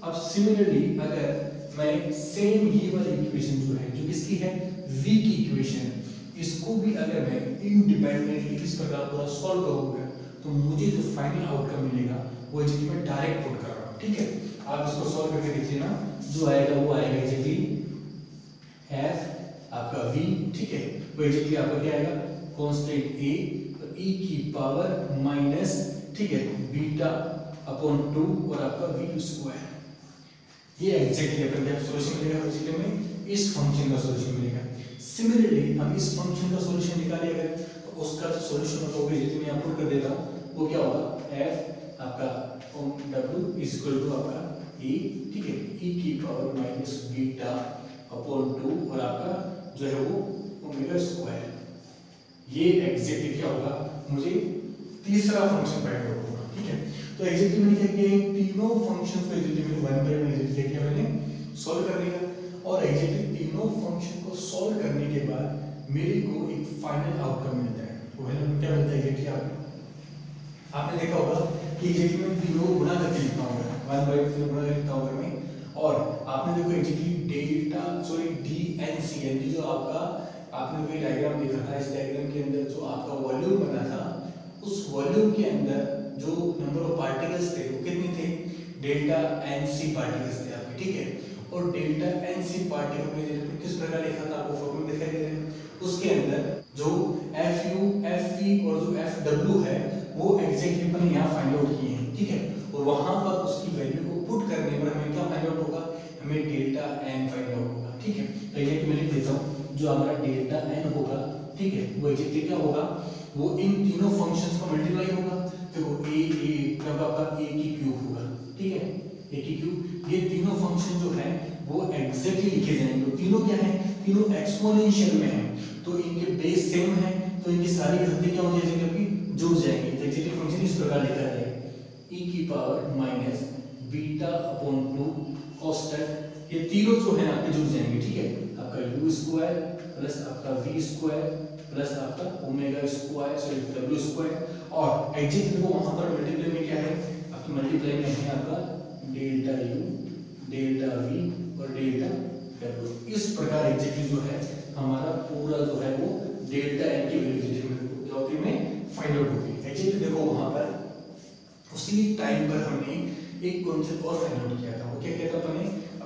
अब सिमिलरली अगर मैं सेम ये वाली इक्वेशन जो है, जो किसकी है, v की इक्वेशन है, इसको भी अगर मैं इंडिपेंडेंटली इस प्रकार पूरा सॉल्व करूंगा तो मुझे जो फाइनल आउटकम मिलेगा वो एग्जैक्टली मैं डायरेक्ट पुट कर रहा हूं, ठीक है। आप इसको सॉल्व करके देखिए ना, जो आएगा वो आएगा एग्जैक्टली f आपका v, ठीक है, वो एग्जैक्टली आपका क्या आएगा, कांस्टेंट a तो e की पावर माइनस, ठीक है, बीटा अपॉन 2 और आपका v स्क्वायर, ये एग्जैक्टली अपन क्या सॉल्यूशन मिलेगा बेसिकली में इस फंक्शन का सॉल्यूशन मिलेगा। सिमिलरली हम इस फंक्शन का सॉल्यूशन निकालेंगे तो उसका जो सॉल्यूशन होगा वो मैं यहाँ पुट कर देता हूँ, वो क्या होगा f आपका w इज इक्वल टू आपका e, ठीक है, e की पावर माइनस बीटा अपॉन 2 और आपका जो है वो ओमेगा स्क्वायर। ये एग्जैक्टली क्या होगा, मुझे तीसरा फंक्शन फाइंड आउट होगा, ठीक है। तो एग्जैक्टली मैंने क्या किया, तीनों फंक्शंस को एग्जैक्टली मैंने 1 बाय 1 एग्जैक्टली क्या मैंने सॉल्व कर लिया और एग्जैक्टली तीनों फंक्शन को सॉल्व करने के बाद मेरे को एक फाइनल आउटकम मिलता है। तो फाइनल क्या मिलता है एग्जैक्टली आपने देखा होगा कि एग्जैक्टली मैं तीनों को गुणा करके लिखता हूँ, 1 बाय 2 गुणा करके लिखता हूँ मैं, और आपने देखो एग्जैक्टली डेल्टा सॉरी डीएनसी यानी जो आपका आपने कोई डायग्राम देखा था, इस डायग्राम के अंदर जो आपका वॉल्यूम बना था उस वॉल्यूम के अंदर जो नंबर ऑफ पार्टिकल्स थे वो कितने थे, डेल्टा एनसी पार्टिकल्स थे आपके, ठीक है। और डेल्टा एनसी पार्टिकल में किस प्रकार लिखा था आपको फॉर्मूला दिखाई दे रहा है, उसके अंदर जो FU FV और जो FW है वो एग्जैक्टली अपन यहाँ फाइंड आउट किए हैं, ठीक है। और वहां पर उसकी वैल्यू को पुट करने पर हमें क्या फाइंड आउट होगा, हमें डेल्टा एन फाइंड आउट होगा, ठीक है। तो ये मैं लिख देता हूँ, जो हमारा डेल्टा एन होगा, ठीक है, वो एग्जैक्टली क्या होगा, वो इन तीनों फंक्शंस का मल्टीप्लाई होगा, देखो a मतलब आपका a की क्यूब होगा, ठीक है, a की क्यूब। ये तीनों फंक्शन जो है वो एग्जैक्टली लिखे जाएंगे, तो तीनों क्या है, तीनों एक्सपोनेंशियल में है, तो इनके बेस सेम है, तो इनकी सारी घातें क्या हो जाएगी, क्योंकि जुड़ जाएंगे। तो एग्जैक्टली फंक्शन इस प्रकार लिखा जाएगा, e की power minus beta upon 2 cos ये तीनों जो है आपके जुड़ जाएंगे, ठीक है। आपका u स्क्वायर प्लस आपका v स्क्वायर प्लस आपका omega square sorry w square, और एग्जैक्टली वो वहां पर मल्टीप्लाई में क्या है, आपकी मल्टीप्लाई में है आपका डेल्टा u डेल्टा v और डेल्टा w। इस प्रकार एग्जैक्टली जो है हमारा पूरा जो है वो डेल्टा n की वैल्यू क्या होती है में फाइंड आउट होती है। एग्जैक्टली देखो वहां पर उसी टाइम पर हमने एक कॉन्सेप्ट और फाइंड आउट किया था, वो क्या किया था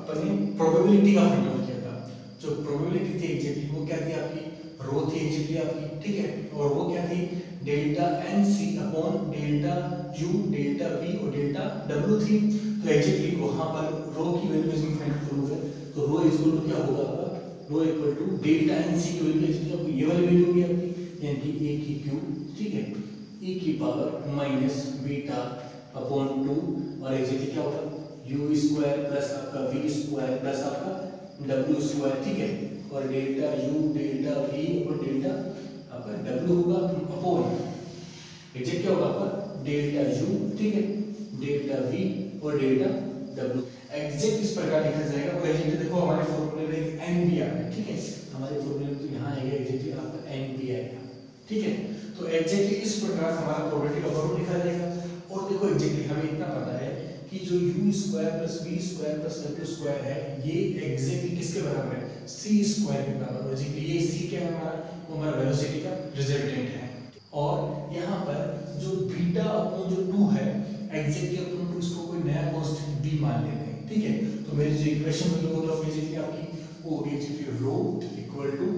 अपने प्रोबेबिलिटी का फाइंड आउट किया था। जो प्रोबेबिलिटी थी एग्जैक्टली वो क्या थी आपकी, रो थी एग्जैक्टली आपकी, ठीक है, और वो क्या थी delta N C upon delta U delta V और डेल्टा डब्ल्यू थी। तो एग्जैक्टली वहां पर रो की वैल्यू इसमें फाइंड करोगे तो रो इक्वल टू क्या होगा आपका, rho equal to delta N C की वैल्यू एग्जैक्टली ये वाली वैल्यू होगी आपकी, यानी कि a की क्यूब, ठीक है, e की पावर माइनस बीटा अपॉन 2 और एग्जैक्टली क्या होगा u स्क्वायर प्लस आपका v स्क्वायर प्लस आपका w स्क्वायर, ठीक है, और डेल्टा u डेल्टा v और डेल्टा आपका w होगा अपॉन एग्जैक्ट क्या होगा आपका डेल्टा u, ठीक है, डेल्टा v और डेल्टा w। एग्जैक्ट इस प्रकार लिखा जाएगा। और एग्जैक्ट देखो हमारे फॉर्मूले में एक n भी आ रहा है, ठीक है, हमारे फॉर्मूले में तो यहाँ आएगा एग्जैक्टली आपका n भी आएगा, ठीक है। तो एग्जैक्टली इस प्रकार हमारा प्रोबेबिलिटी का फॉर्मूला लिखा जाएगा। और देखो एग्जैक्टली हमें इतना पता है कि जो u square plus v square plus w square है ये एग्जैक्टली किसके बराबर है, c स्क्वायर के बराबर है। एग्जैक्टली ये c क्या है हमारा, वो हमारा वेलोसिटी का रिजल्टेंट है। और यहाँ पर जो बीटा अपॉन जो 2 है एग्जैक्टली अपन को इसको कोई नया कांस्टेंट b मान लेते हैं, ठीक है। तो मेरी जो इक्वेशन होगी वो तो एग्जैक्टली आपकी वो एग्जैक्टली रो इक्वल टू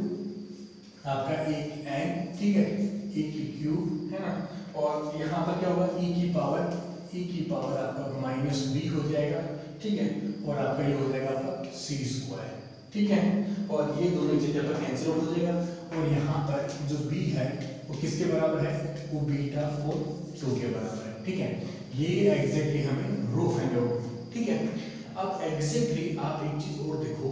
आपका एक n, ठीक है, e की क्यूब है ना, और यहाँ पर क्या होगा e की पावर आपका माइनस b हो जाएगा, ठीक है, और आपका ये हो जाएगा आपका c स्क्वायर, ठीक है, और ये दोनों जगह पर कैंसिल आउट हो जाएगा। और यहाँ पर जो b है वो किसके बराबर है, वो बीटा और 2 के बराबर है, ठीक है। ये एग्जैक्टली हमें रो फाइंड आउट, ठीक है। अब एग्जैक्टली आप एक चीज और देखो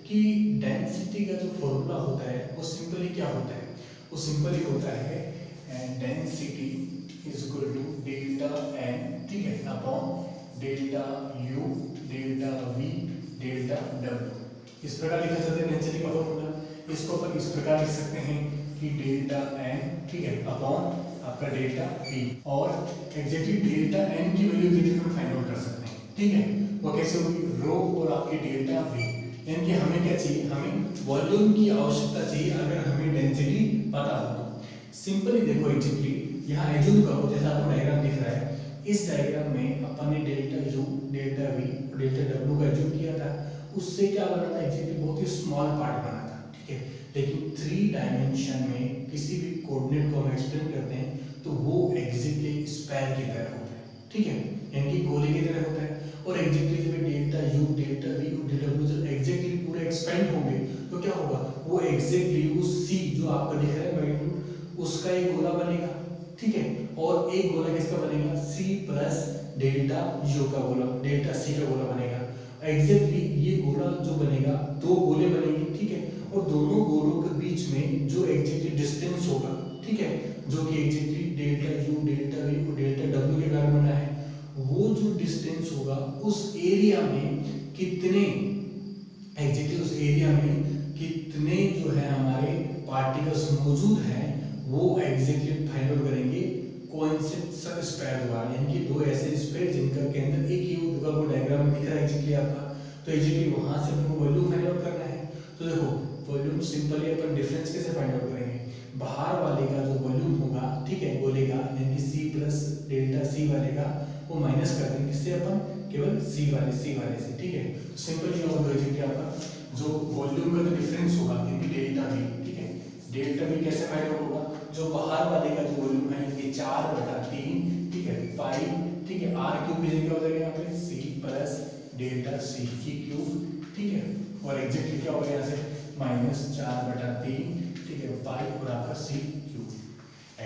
कि डेंसिटी का जो फॉर्मूला होता है वो सिंपली क्या होता है, वो सिंपली होता है density is equal to delta N, ठीक है, upon delta U delta V delta W. इस प्रकार लिखा जाता है डेंसिटी का फॉर्मूला। इसको अपन इस प्रकार लिख सकते हैं कि डेल्टा एन, ठीक है, अपॉन आपका डेल्टा वी, और एग्जैक्टली डेल्टा एन की वैल्यू एग्जैक्टली हम फाइंड आउट कर सकते हैं, ठीक है। वो कैसे होगी, रो और आपकी डेल्टा वी, यानी कि हमें क्या चाहिए, हमें वॉल्यूम की आवश्यकता चाहिए अगर हमें डेंसिटी पता हो तो। सिंपली देखो एग्जैक्टली यहाँ एज्यूम करो, जैसा आपको डायग्राम दिख रहा है, इस डायग्राम में अपन ने डेल्टा यू डेल्टा वी और डेल्टा डब्ल्यू का एज्यूम किया था, उससे क्या बना था एग्जैक्टली बहुत ही स्मॉल पार्ट बना था, ठीक है। लेकिन 3 डायमेंशन में किसी भी कोऑर्डिनेट को हम एक्सप्लेन करते हैं तो वो एग्जैक्टली स्क्वायर की तरह होता है, ठीक है। यानी कि गोले की तरह होता है। और एग्जैक्टली जब डेल्टा यू डेल्टा वी और डेल्टा डब्ल्यू जब एग्जैक्टली पूरे एक्सपेंड होंगे तो क्या होगा, वो एग्जैक्टली उस सी जो आपका दिख रहा है मैग्नीट्यूड उसका एक गोला बनेगा, ठीक है। और एक गोला किसका बनेगा, सी प्लस डेल्टा यू का गोला, डेल्टा सी का गोला बनेगा। एग्जैक्टली ये गोला जो बनेगा, दो गोले बनेंगे, ठीक है। और दोनों गोलों के बीच में जो एग्जैक्टली डिस्टेंस होगा, ठीक है, जो कि exactly delta U delta V और डेल्टा डब्ल्यू के कारण बना है, वो जो डिस्टेंस होगा उस एरिया में कितने एग्जैक्टली उस एरिया में कितने जो है हमारे पार्टिकल्स मौजूद हैं, वो एग्जैक्टली फाइंड आउट करेंगे कॉन्सेंट्रिक स्फीयर द्वारा। यानी कि दो ऐसे स्फीयर जिनका केंद्र एक ही होगा, वो डायग्राम में दिख रहा है एग्जैक्टली आपका। तो एग्जैक्टली वहां से हमको वॉल्यूम फाइंड आउट करना है। तो देखो वॉल्यूम सिंपली अपन डिफरेंस कैसे फाइंड आउट करेंगे, बाहर वाले का जो वॉल्यूम होगा, ठीक है, गोले का, यानी सी प्लस डेल्टा सी वाले का वो माइनस कर देंगे किससे, अपन केवल सी वाले से, ठीक है। सिंपल क्या होगा एग्जैक्टली आपका जो वॉल्यूम का जो डिफरेंस होगा यानी डेल्टा वी, ठीक है, डेल्टा वी कैसे फाइंड आउट होगा, जो बाहर वाले का जो वॉल्यूम है ये 4/3, ठीक है, पाई, ठीक है, आर क्यूब की जगह हो जाएगा यहाँ पे सी प्लस डेल्टा सी की क्यूब, ठीक है। और एग्जैक्टली क्या होगा यहाँ से -4/3, ठीक है, पाई और आपका सी क्यूब।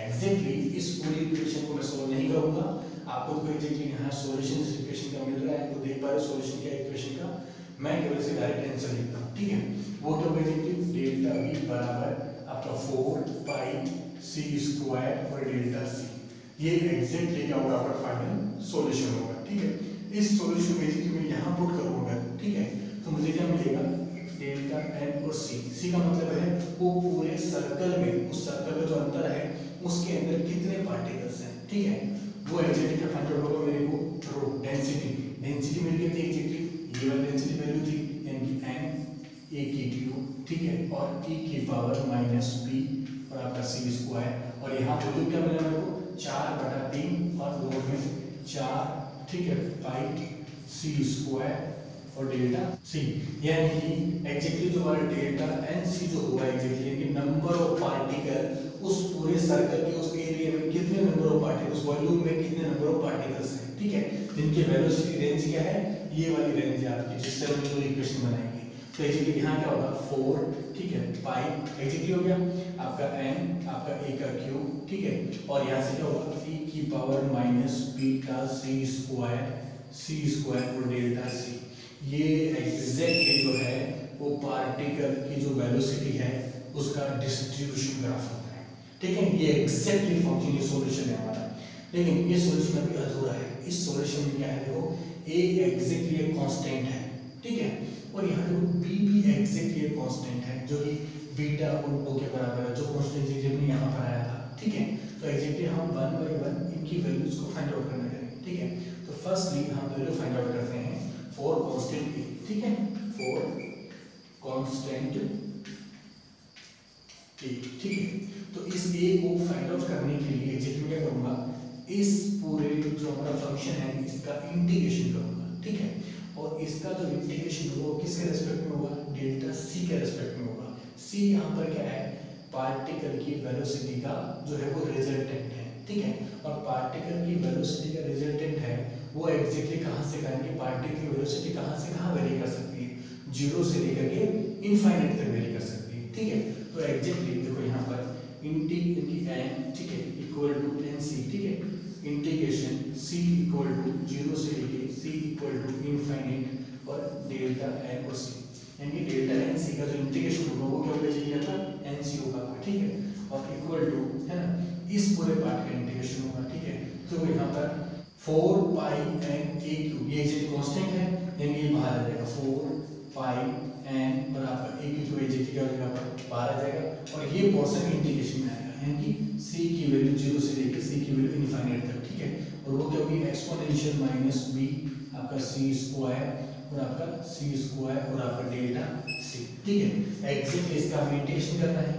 एग्जैक्टली इस पूरी इक्वेशन को मैं सोल्व नहीं करूंगा, आपको तो एग्जैक्टली यहाँ सॉल्यूशन इस इक्वेशन का मिल रहा है, तो देख पा रहे सॉल्यूशन क्या इक्वेशन का, मैं केवल से डायरेक्ट आंसर लिखता हूँ, ठीक है। वो क्या होगा एग्जैक्टली डेल्टा वी बराबर आपका 4 पाई सी स्क्वायर और डेल्टा सी, ये एग्जैक्टली क्या होगा आपका फाइनल सॉल्यूशन होगा, ठीक है। इस सॉल्यूशन में यदि मैं यहाँ पुट करूँगा, ठीक है, तो मुझे क्या मिलेगा, डेल्टा एन और सी का मतलब है वो पूरे सर्कल में, उस सर्कल का जो अंतर है उसके अंदर कितने पार्टिकल्स हैं, ठीक है, वो एग्जैक्टली क्या फाइंड आउट होगा मेरे को, रो डेंसिटी मिल गई थी एग्जैक्टली, ये वाली डेंसिटी वैल्यू थी यानी कि एन ए की क्यू, ठीक है, और e की पावर -b और आपका सी स्क्वायर, और यहाँ वॉल्यूम क्या मिला मेरे को 4/3 और लोड में 4, ठीक है, पाई सी स्क्वायर और डेल्टा सी, यानी कि एग्जैक्टली जो हमारा डेल्टा एन सी जो हुआ एग्जैक्टली यानी नंबर ऑफ पार्टिकल उस पूरे सर्कल के उस एरिया में कितने नंबर ऑफ पार्टिकल, उस वॉल्यूम में कितने नंबर ऑफ पार्टिकल्स हैं, ठीक है, जिनकी वेलोसिटी रेंज क्या है, ये वाली रेंज है आपकी, जिससे हम जो इक्वेशन बनाएंगे। तो एग्जैक्टली यहाँ क्या होगा 4, ठीक है, पाई एग्जैक्टली हो गया आपका n आपका a का क्यूब, ठीक है, और यहाँ से क्या होगा e की पावर -बीटा सी स्क्वायर और डेल्टा सी। ये एग्जैक्टली जो है वो पार्टिकल की जो वेलोसिटी है उसका डिस्ट्रीब्यूशन ग्राफ होता है, ठीक है। ये एग्जैक्टली फंक्शन, ये सॉल्यूशन है हमारा, लेकिन ये सॉल्यूशन अभी अधूरा है। इस सॉल्यूशन में क्या है, देखो a एग्जैक्टली एक कांस्टेंट है, ठीक है, और यहाँ देखो b भी एग्जैक्टली एक कांस्टेंट है जो कि बीटा और o के बराबर है, जो कांस्टेंट हमने यहाँ पर आया था, ठीक है। तो एग्जैक्टली हम 1 बाय 1 इनकी वैल्यूज को फाइंड आउट करना करेंगे, ठीक है। तो फर्स्टली हम वैल्यू फाइंड आउट करते हैं फॉर कांस्टेंट a, ठीक है, फॉर कांस्टेंट a, ठीक है। तो इस a को फाइंड आउट करने के लिए एग्जैक्टली क्या करूंगा, इस पूरे जो हमारा फंक्शन है इसका इंटीग्रेशन करूंगा, ठीक है, और इसका जो इंटीग्रेशन होगा वो किसके रेस्पेक्ट में होगा, डेल्टा सी के रेस्पेक्ट में होगा। सी यहाँ पर क्या है, पार्टिकल की वेलोसिटी का जो है वो रिजल्टेंट है, ठीक है, और पार्टिकल की वेलोसिटी का रिजल्टेंट है वो एग्जैक्टली कहाँ से करेंगे, पार्टिकल की वेलोसिटी कहाँ से कहाँ वेरी कर सकती है, 0 से लेकर के इनफाइनाइट तक वेरी कर सकती है, ठीक है। तो एग्जैक्टली देखो यहाँ पर एन, ठीक है, इक्वल टू एन सी, ठीक है, इंटीग्रेशन सी इक्वल टू 0 से लेके सी इक्वल टू इनफाइनाइट और डेल्टा एन और सी, यानी डेल्टा एन सी का जो इंटीग्रेशन होगा वो क्या होगा, चाहिए था एन सी होगा, ठीक है, और इक्वल टू है ना इस पूरे पार्ट का इंटीग्रेशन होगा, ठीक है। तो यहाँ पर 4 पाई एन ए क्यूब, ये जो कांस्टेंट है यानी ये बाहर आ जाएगा 4 पाई एन और आपका ए क्यूब ए क्या हो जाएगा बाहर आ जाएगा, और ये पोर्शन इंटीग्रेशन में आएगा यानी कि c की वैल्यू 0 से लेकर c की वैल्यू इनफाइनाइट तक, ठीक है, और वो क्या होगी एक्सपोनेंशियल -b आपका c स्क्वायर और आपका c स्क्वायर और आपका डेल्टा c, ठीक है। एग्जैक्टली इसका हमें इंटीग्रेशन करना है।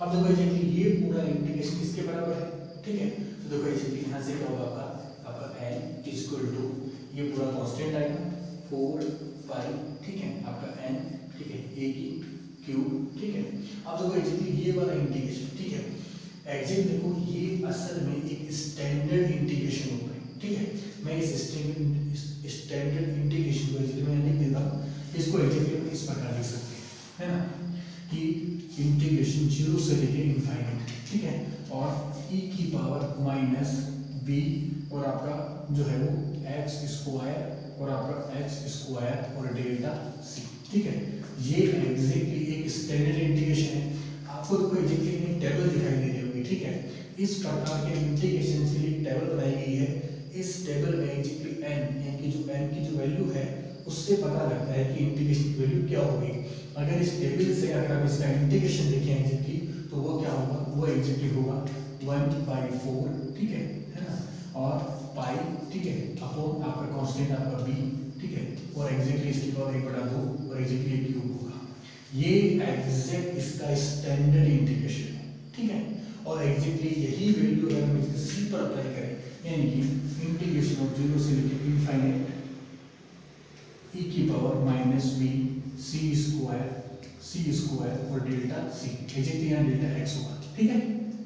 अब देखो एग्जैक्टली ये पूरा इंटीग्रेशन किसके बराबर है, ठीक है। तो देखो एग्जैक्टली यहाँ से क्या होगा आपका n इक्वल टू ये पूरा कांस्टेंट आएगा 4 पाई, ठीक है, आपका n, ठीक है, a की क्यूब, ठीक है। अब देखो एग्जैक्टली ये वाला इंटीग्रेशन, ठीक है, एग्जैक्ट देखो ये असल में एक स्टैंडर्ड इंटीग्रेशन होता है, ठीक है, मैं इस स्टैंडर्ड इंटीग्रेशन को एग्जैक्टली मैं लिख देता हूँ, इसको एग्जैक्टली इस प्रकार लिख सकते हैं, है ना, कि इंटीग्रेशन 0 से लेके इनफाइनाइट, ठीक है, और e की पावर माइनस b और आपका जो है वो x स्क्वायर और आपका x स्क्वायर और डेल्टा c, ठीक है। ये एग्जैक्टली एक स्टैंडर्ड इंटीग्रेशन है। आपको तो एग्जैक्टली एक टेबल दिखाई दे रही होगी, ठीक है। इस प्रकार के इंटीग्रेशन के लिए टेबल बनाई गई है। इस टेबल में एग्जैक्टली n यानी कि जो n की जो वैल्यू है उससे पता लगता है कि इंटीग्रेशन की वैल्यू क्या होगी। अगर इस टेबल से अगर आप इसका इंटीग्रेशन देखें एग्जैक्टली तो वो क्या होगा, वो एग्जैक्टली होगा 1/4, ठीक है ना, और पाई, ठीक है, अपॉन आपका कांस्टेंट आपका b, ठीक है, और एग्जैक्टली इसकी पावर 1/2 और एग्जैक्टली क्यूब होगा। ये एग्जैक्ट इसका स्टैंडर्ड इंटीग्रेशन है, ठीक है, और एग्जैक्टली यही वैल्यू अगर हम इसके c पर अप्लाई करें यानी कि इंटीग्रेशन ऑफ 0 से लेकर इनफाइनाइट e की power minus b c square और डेल्टा c, एग्जैक्टली यहाँ डेल्टा x होगा, ठीक है,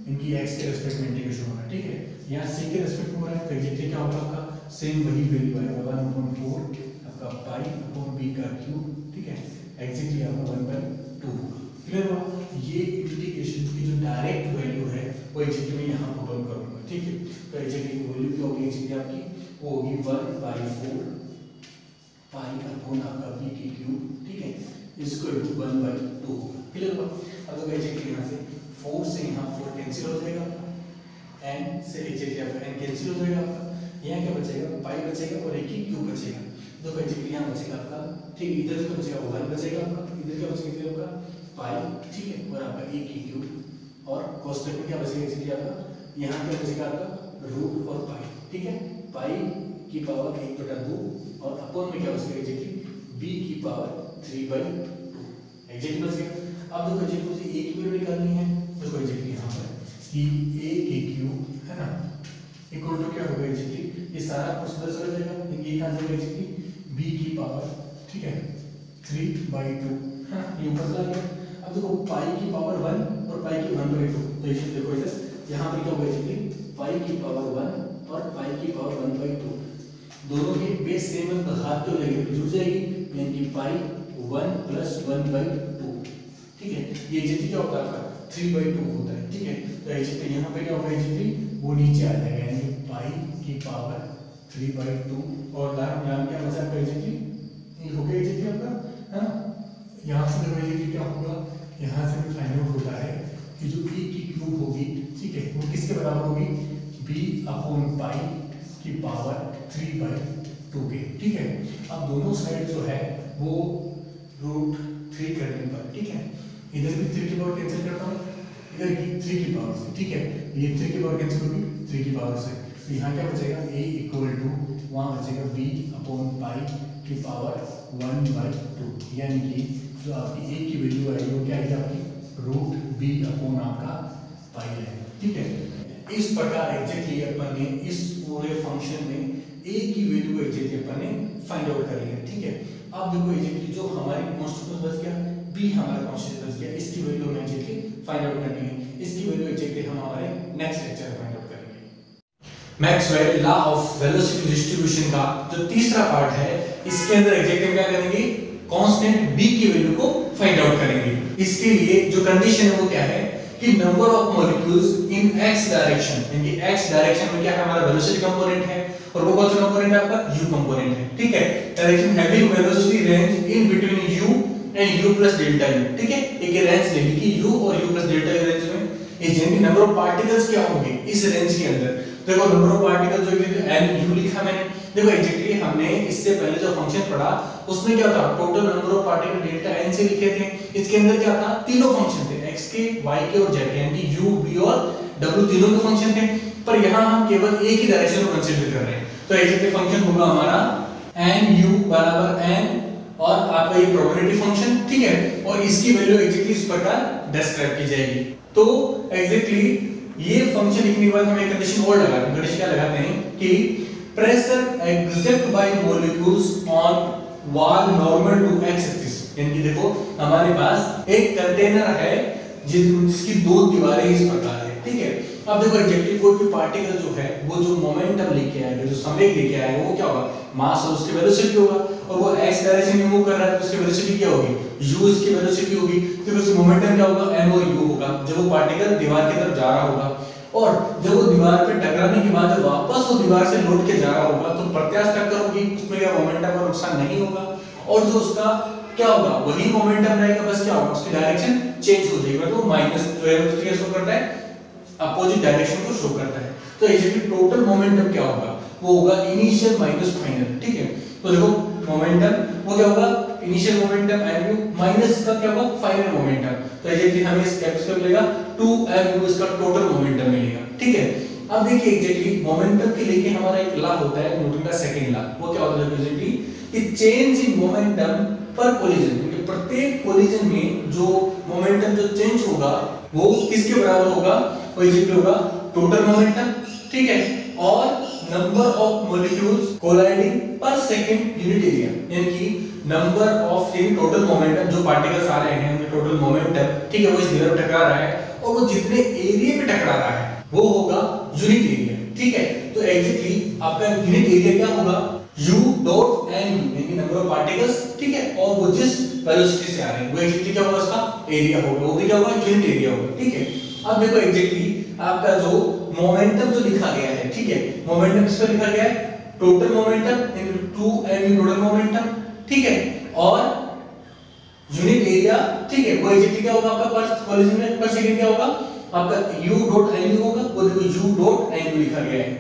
इनकी x के रेस्पेक्ट में इंटीग्रेशन होगा, ठीक है। यहाँ c के रेस्पेक्ट में हो रहा है तो एग्जैक्टली क्या होगा, आपका सेम वही वैल्यू आएगा 1/4 आपका पाई अपॉन b का क्यूब, ठीक है, एग्जैक्टली आपका 1/2 होगा। क्लियर हुआ। ये इंटीग्रेशन की जो डायरेक्ट वैल्यू है वो एग्जैक्टली मैं यहाँ पुट करूँगा, ठीक है। तो एग्जैक्टली वैल्यू क्या होगी एग्जैक्टली आपकी, वो होगी 1/4 पाई अपॉन आपका b की क्यूब, ठीक है, इसको 1/2 होगा। क्लियर हुआ। अब तो एग्जैक्टली यहाँ से 4 से यहाँ 4 कैंसिल हो जाएगा, n से एग्जैक्टली आपका n कैंसिल हो जाएगा, आपका यहाँ क्या बचेगा, पाई बचेगा और एक ही क्यूब बचेगा। तो एग्जैक्टली यहाँ बचेगा आपका, ठीक, इधर क्या बचेगा 1 बचेगा आपका, इधर क्या बचेगा आपका पाई, ठीक है, और आपका एक ही क्यूब, और कोष्टक में क्या बचेगा एग्जैक्टली आपका, यहाँ क्या बचेगा आपका रूट और पाई, ठीक है, पाई की पावर 1/2 और अपॉन में क्या बचेगा एग्जैक्टली b की पावर 3/2 एग्जैक्टली बच गया। अब देखो एग्जैक्टली मुझे a की वैल्यू निकालनी है, देखो एग्जैक्टली यहाँ पर कि a के क्यूब है ना इक्वल टू क्या होगा एग्जैक्टली, ये सारा कुछ उधर चला जाएगा, ये कहाँ जाएगा एग्जैक्टली b की पावर, ठीक है, 3/2 है ना, ये ऊपर चला गया। अब देखो पाई की पावर 1 और पाई की 1/2, तो ये देखो इधर यहाँ पर क्या होगा एग्जैक्टली पाई की पावर 1 और पाई की पावर 1/2, दोनों के बेस सेम है तो हाथ तो लगे तो जुड़ जाएगी, यानी कि पाई 1 + 1/2, ठीक है। ये एग्जैक्टली क्या होता है आपका 3/2 होता है, ठीक है। तो एग्जैक्टली यहाँ पे क्या होगा एग्जैक्टली वो नीचे आ जाएगा, यानी कि पाई की पावर 3/2 और यहाँ क्या बचा आपका एग्जैक्टली ये हो गया एग्जैक्टली आपका, है ना। यहाँ से देखो एग्जैक्टली क्या होगा, यहाँ से भी फाइंड आउट होता है कि जो e की क्यूब होगी, ठीक है, वो किसके बराबर होगी, b/पाई की पावर 3/2 के, ठीक है। अब दोनों साइड जो है वो √3 करने पर, ठीक है, इधर भी 3 की पावर कैंसिल करता हूँ, इधर की 3 की पावर से, ठीक है, ये 3 की पावर कैंसिल होगी 3 की पावर से, तो यहाँ क्या बचेगा a = वहाँ बचेगा b/पाई की पावर 1/2, यानी कि जो आपकी a की वैल्यू आएगी वो क्या है आपकी √b/ आपका पाई है, ठीक है। इस प्रकार एग्जैक्टली अपन ने इस पूरे फंक्शन में a की वैल्यू एग्जैक्टली अपन ने फाइंड आउट कर लिया, ठीक है। अब देखो एग्जैक्टली जो हमारी कांस्टेंट बच गया, b हमारा कांस्टेंट बच गया, इसकी वैल्यू हमें एग्जैक्टली फाइंड आउट करनी है। इसकी वैल्यू एग्जैक्टली हम हमारे नेक्स्ट लेक्चर में फाइंड आउट करेंगे। Maxwell law of velocity distribution का जो तीसरा पार्ट है, इसके अंदर एग्जैक्टली क्या करेंगे, कांस्टेंट b की वैल्यू को फाइंड आउट करेंगे। इसके लिए जो कंडीशन है वो क्या है कि number of molecules in x direction, यानी x डायरेक्शन में क्या है हमारा वेलोसिटी कंपोनेंट है, और वो कौन सा कंपोनेंट है आपका u कंपोनेंट है, ठीक है। Direction having velocity range in between u and u + delta u, ठीक है। एक रेंज ले ली कि u और u + डेल्टा u रेंज में ये जिनके नंबर ऑफ पार्टिकल्स क्या होंगे इस रेंज के अंदर। देखो नंबर ऑफ पार्टिकल्स जो n u लिखा मैंने, देखो एग्जैक्टली हमने इससे पहले जो फंक्शन पढ़ा उसमें क्या था, total number of particle delta n से लिखे थे। इसके अंदर क्या था, तीनों फंक्शन थे, x के, y के और z के, यानी कि u, v और w तीनों के फंक्शन थे। पर यहाँ हम केवल एक ही डायरेक्शन को कंसीडर कर रहे हैं, तो एग्जैक्टली फंक्शन होगा हमारा nu = n और आपका ये प्रोबेबिलिटी फंक्शन, ठीक है, और इसकी वैल्यू एग्जैक्टली इस प्रकार डिस्क्राइब की जाएगी। तो एग्जैक्टली ये फंक्शन लिखने के बाद हम एक कंडीशन और लगाते हैं, कंडीशन क्या लगाते हैं कि pressure exert by molecules on wall normal to x axis, यानी कि देखो हमारे पास एक कंटेनर है जिसकी दो दीवारें इस प्रकार है, ठीक है, अब देखो एग्जैक्टली कोई भी पार्टिकल जो है वो जो मोमेंटम लेके आएगा, जो संवेग लेके आएगा, वो क्या होगा, मास और उसकी वेलोसिटी होगा। और वो x डायरेक्शन में मूव कर रहा है तो उसकी वेलोसिटी क्या होगी, u इसकी वेलोसिटी होगी। तो उसकी मोमेंटम क्या होगा, m और u होगा जब वो पार्टिकल दीवार की तरफ जा रहा होगा। और जब वो दीवार पे टकराने के बाद जब वापस वो दीवार से लौट के जा रहा होगा तो प्रत्यास्थ टक्कर होगी, उसमें क्या मोमेंटम का नुकसान नहीं होगा। और जो उसका क्या होगा, वही मोमेंटम रहेगा, बस क्या होगा, उसकी डायरेक्शन चेंज हो जाएगी। तो माइनस जो है वो क्या शो करता है, अपोजिट डायरेक्शन को शो करता है। तो एक्चुअली टोटल मोमेंटम क्या होगा, वो होगा इनिशियल माइनस फाइनल। ठीक है, तो देखो मोमेंटम वो क्या होगा, इनिशियल मोमेंटम mu माइनस का क्या होगा, फाइनल मोमेंटम। तो एक्चुअली हमें इस कैपिटल मिलेगा 2mu इसका टोटल मोमेंटम मिलेगा। ठीक है, अब देखिए एक्चुअली मोमेंटम के लेके हमारा एक लॉ होता है न्यूटन का सेकंड लॉ। वो क्या होता है एक्चुअली कि चेंज इन मोमेंटम पर कोलिजन, क्योंकि प्रत्येक कोलिजन में जो मोमेंटम जो चेंज होगा वो किसके बराबर होगा, वो एक्चुअली होगा टोटल मोमेंटम। ठीक है, और नंबर ऑफ मॉलिक्यूल्स कोलाइडिंग पर सेकंड यूनिट एरिया, यानी कि नंबर ऑफ टोटल मोमेंटम जो पार्टिकल्स आ रहे हैं उनका टोटल मोमेंटम, ठीक है, वो इस दीवार पे टकरा रहा है और वो जितने एरिया पे टकरा रहा है वो होगा यूनिट एरिया। ठीक है, तो एक्चुअली आपका यूनिट एरिया क्या होगा, u डॉट n यानी नंबर ऑफ पार्टिकल्स। ठीक है, और वो जिस वेलोसिटी से आ रहे हैं वो एक्चुअली क्या होगा, उसका एरिया होगा, वो भी क्या होगा, यूनिट एरिया होगा। ठीक है, अब देखो एक्चुअली आपका जो मोमेंटम जो लिखा गया है, ठीक है, मोमेंटम किस पर लिखा गया है, total momentum into 2m total momentum. ठीक है, और यूनिट एरिया, ठीक है, वो एक्चुअली क्या होगा आपका पर कोलिजन में पर सेकंड क्या होगा आपका u डॉट nu होगा। वो देखो u डॉट nu लिखा गया है,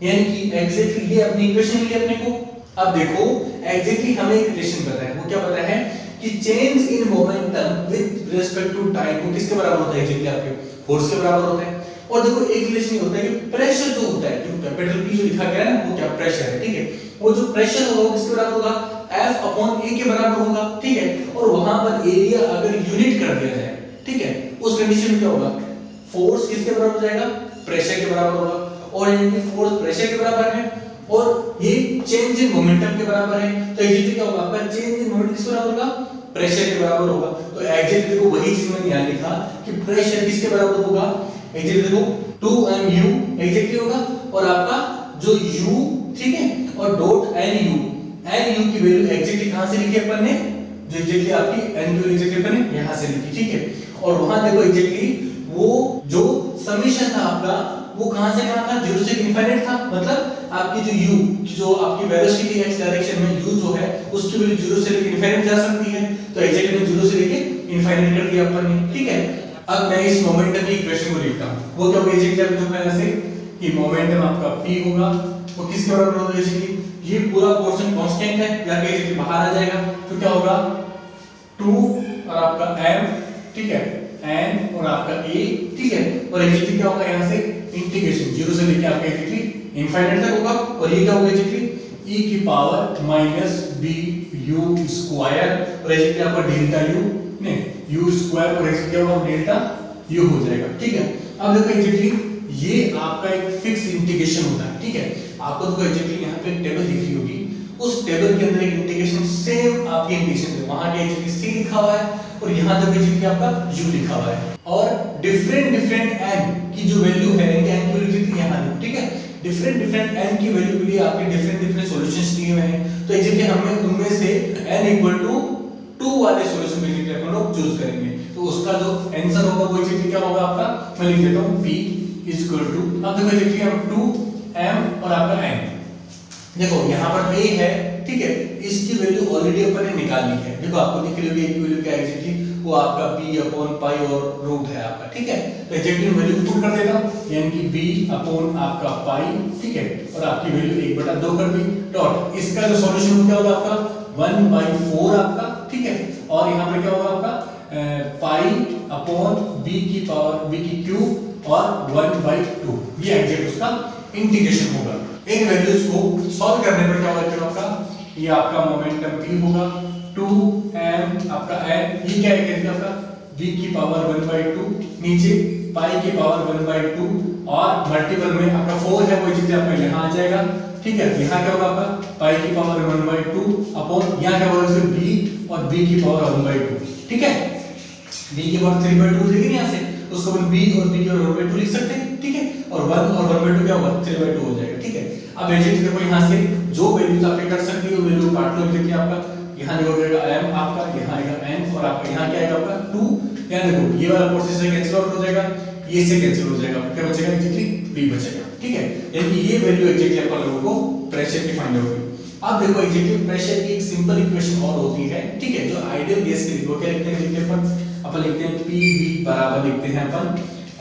यानी कि एग्जैक्टली ये अपनी इक्वेशन मिली अपने को। अब देखो एग्जैक्टली हमें एक रिलेशन पता है, वो क्या पता है कि change in momentum with respect to time वो किसके बराबर होता है, एग्जैक्टली आपके फोर्स के बराबर होता है। और देखो एक रिलेशन ये होता है कि प्रेशर जो होता है, जो कैपिटल P जो लिखा गया है ना, वो क्या प्रेशर है। ठीक है, वो जो प्रेशर होगा किसके बराबर होगा, F अपॉन A के बराबर होगा। ठीक है, और वहां पर एरिया अगर यूनिट कर दिया जाए, ठीक है, उस कंडीशन में क्या होगा, फोर्स किसके बराबर हो जाएगा, प्रेशर के बराबर होगा। और ये फोर्स प्रेशर के बराबर है और ये चेंज इन मोमेंटम के बराबर है। तो एक्चुअली क्या होगा आपका चेंज इन मोमेंटम किसके बराबर होगा, प्रेशर के बराबर होगा। तो एक्चुअली देखो वही चीज मैंने यहां लिखा कि प्रेशर किसके बराबर होगा, एक्चुअली देखो 2mu एक्चुअली होगा और आपका जो u, ठीक है, और डॉट nu की वैल्यू एक्चुअली कहां से लिखी अपन ने, जो एक्चुअली आपकी n की एक्चुअली अपन ने यहां से लिखी। ठीक है, और वहां देखो एक्चुअली वो जो समीशन था आपका वो कहां से कहां था, 0 से इनफाइनाइट था। मतलब आपकी जो u जो आपकी वेलोसिटी x डायरेक्शन में u जो है उसकी वैल्यू 0 से लेकर इनफाइनाइट जा सकती है। तो एक्चुअली में 0 से लेकर इनफाइनाइट कर दिया अपन ने। ठीक है, अब मैं इस मोमेंटम की इक्वेशन को लिखता हूं, वो क्या होगा एक्चुअली देखो ऐसे कि मोमेंटम आपका p होगा, वो किसके बराबर होगा, एक्चुअली ये पूरा पोर्शन कांस्टेंट है या कहीं बाहर आ जाएगा तो क्या होगा 2 और आपका m, ठीक है, n और आपका a, ठीक है, और एक्चुअली क्या होगा यहां से इंटीग्रेशन 0 से लेके आपका एक्चुअली इनफाइनाइट तक होगा। और ये क्या होगा एक्चुअली e की power minus b u square और एक्चुअली आपका डेल्टा u नहीं u स्क्वायर और एक्चुअली क्या होगा डेल्टा u हो जाएगा। ठीक है, अब देखो एक्चुअली ये आपका एक फिक्स इंटीग्रेशन होता है। ठीक है, आपको तो एक्चुअली यहाँ पे एक टेबल दिख रही होगी, उस टेबल के अंदर एक इंटीग्रेशन सेम आपकी इंटीग्रेशन है, वहां के एक्चुअली c लिखा हुआ है और यहाँ तक एक्चुअली आपका u लिखा हुआ है। और डिफरेंट n की जो वैल्यू है n की वैल्यू लिखी है यहाँ। ठीक है, डिफरेंट n की वैल्यू के लिए आपके डिफरेंट सॉल्यूशंस दिए हुए हैं। तो एक्चुअली हमने उनमें से n इक्वल टू 2 वाले सॉल्यूशन बेसिकली अपन लोग चूज करेंगे। तो उसका जो आंसर होगा वो एक्चुअली क्या होगा आपका, मैं लिख देता हूं p इक्वल टू, अब देखो एक्चुअली हम 2m और आपका n, देखो यहाँ पर a है, ठीक है, इसकी वैल्यू ऑलरेडी अपन ने निकाल ली है। देखो आपको दिख रही होगी a की वैल्यू क्या है एक्चुअली, वो आपका b अपॉन पाई और रूट है आपका। ठीक है, तो एक्चुअली वैल्यू पुट कर देता हूं, यानी कि b अपॉन आपका पाई, ठीक है, और आपकी वैल्यू 1/2 कर दी डॉट, इसका जो सॉल्यूशन क्या होगा आपका 1/4 आपका। ठीक है, और यहाँ पे क्या होगा आपका पाई अपॉन b की पावर b की क्यूब और 1/2, ये एग्जैक्ट उसका इंटीग्रेशन होगा। इन वैल्यूज को सॉल्व करने पर क्या होगा आपका, ये आपका मोमेंटम p होगा 2m आपका n, ये क्या है आपका b की पावर 1/2, नीचे पाई की पावर 1/2 और मल्टीपल में आपका 4 है वो चीज आपका यहाँ आ जाएगा। ठीक है, यहाँ क्या होगा आपका पाई की पावर 1/2 अपॉन यहाँ क्या होगा b और b की पावर 1/2। ठीक है, b की पावर 3/2 देगी यहाँ से उसको अपन b और b और 1/2 लिख सकते हैं, ठीक है, और 1 और 1/2 क्या होगा 3/2 हो जाएगा, ठीक है। अब एजेंट देखो यहाँ से जो वैल्यूज आप कर सकती हो वैल्यू काट लो, देखिए आपका यहाँ देखो जाएगा m, आपका यहाँ आएगा n और आपका यहाँ क्या आएगा आपका 2, यहाँ देखो ये वाला पोर्शन से कैंसिल आउट हो जाएगा, ये से कैंसिल हो जाएगा, क्या बचेगा एग्जैक्टली b बचेगा, ठीक है। यानी ये वैल्यू एग्जैक्टली अपन लोगों को प्रेशर की फाइंड होगी। अब देखो एग्जैक्टली प्रेशर की एक सिंपल इक्वेशन और होती है, ठीक है, जो आइडियल गैस के लिए वो क्या लिखते हैं अपन लिखते हैं PV बराबर लिखते हैं अपन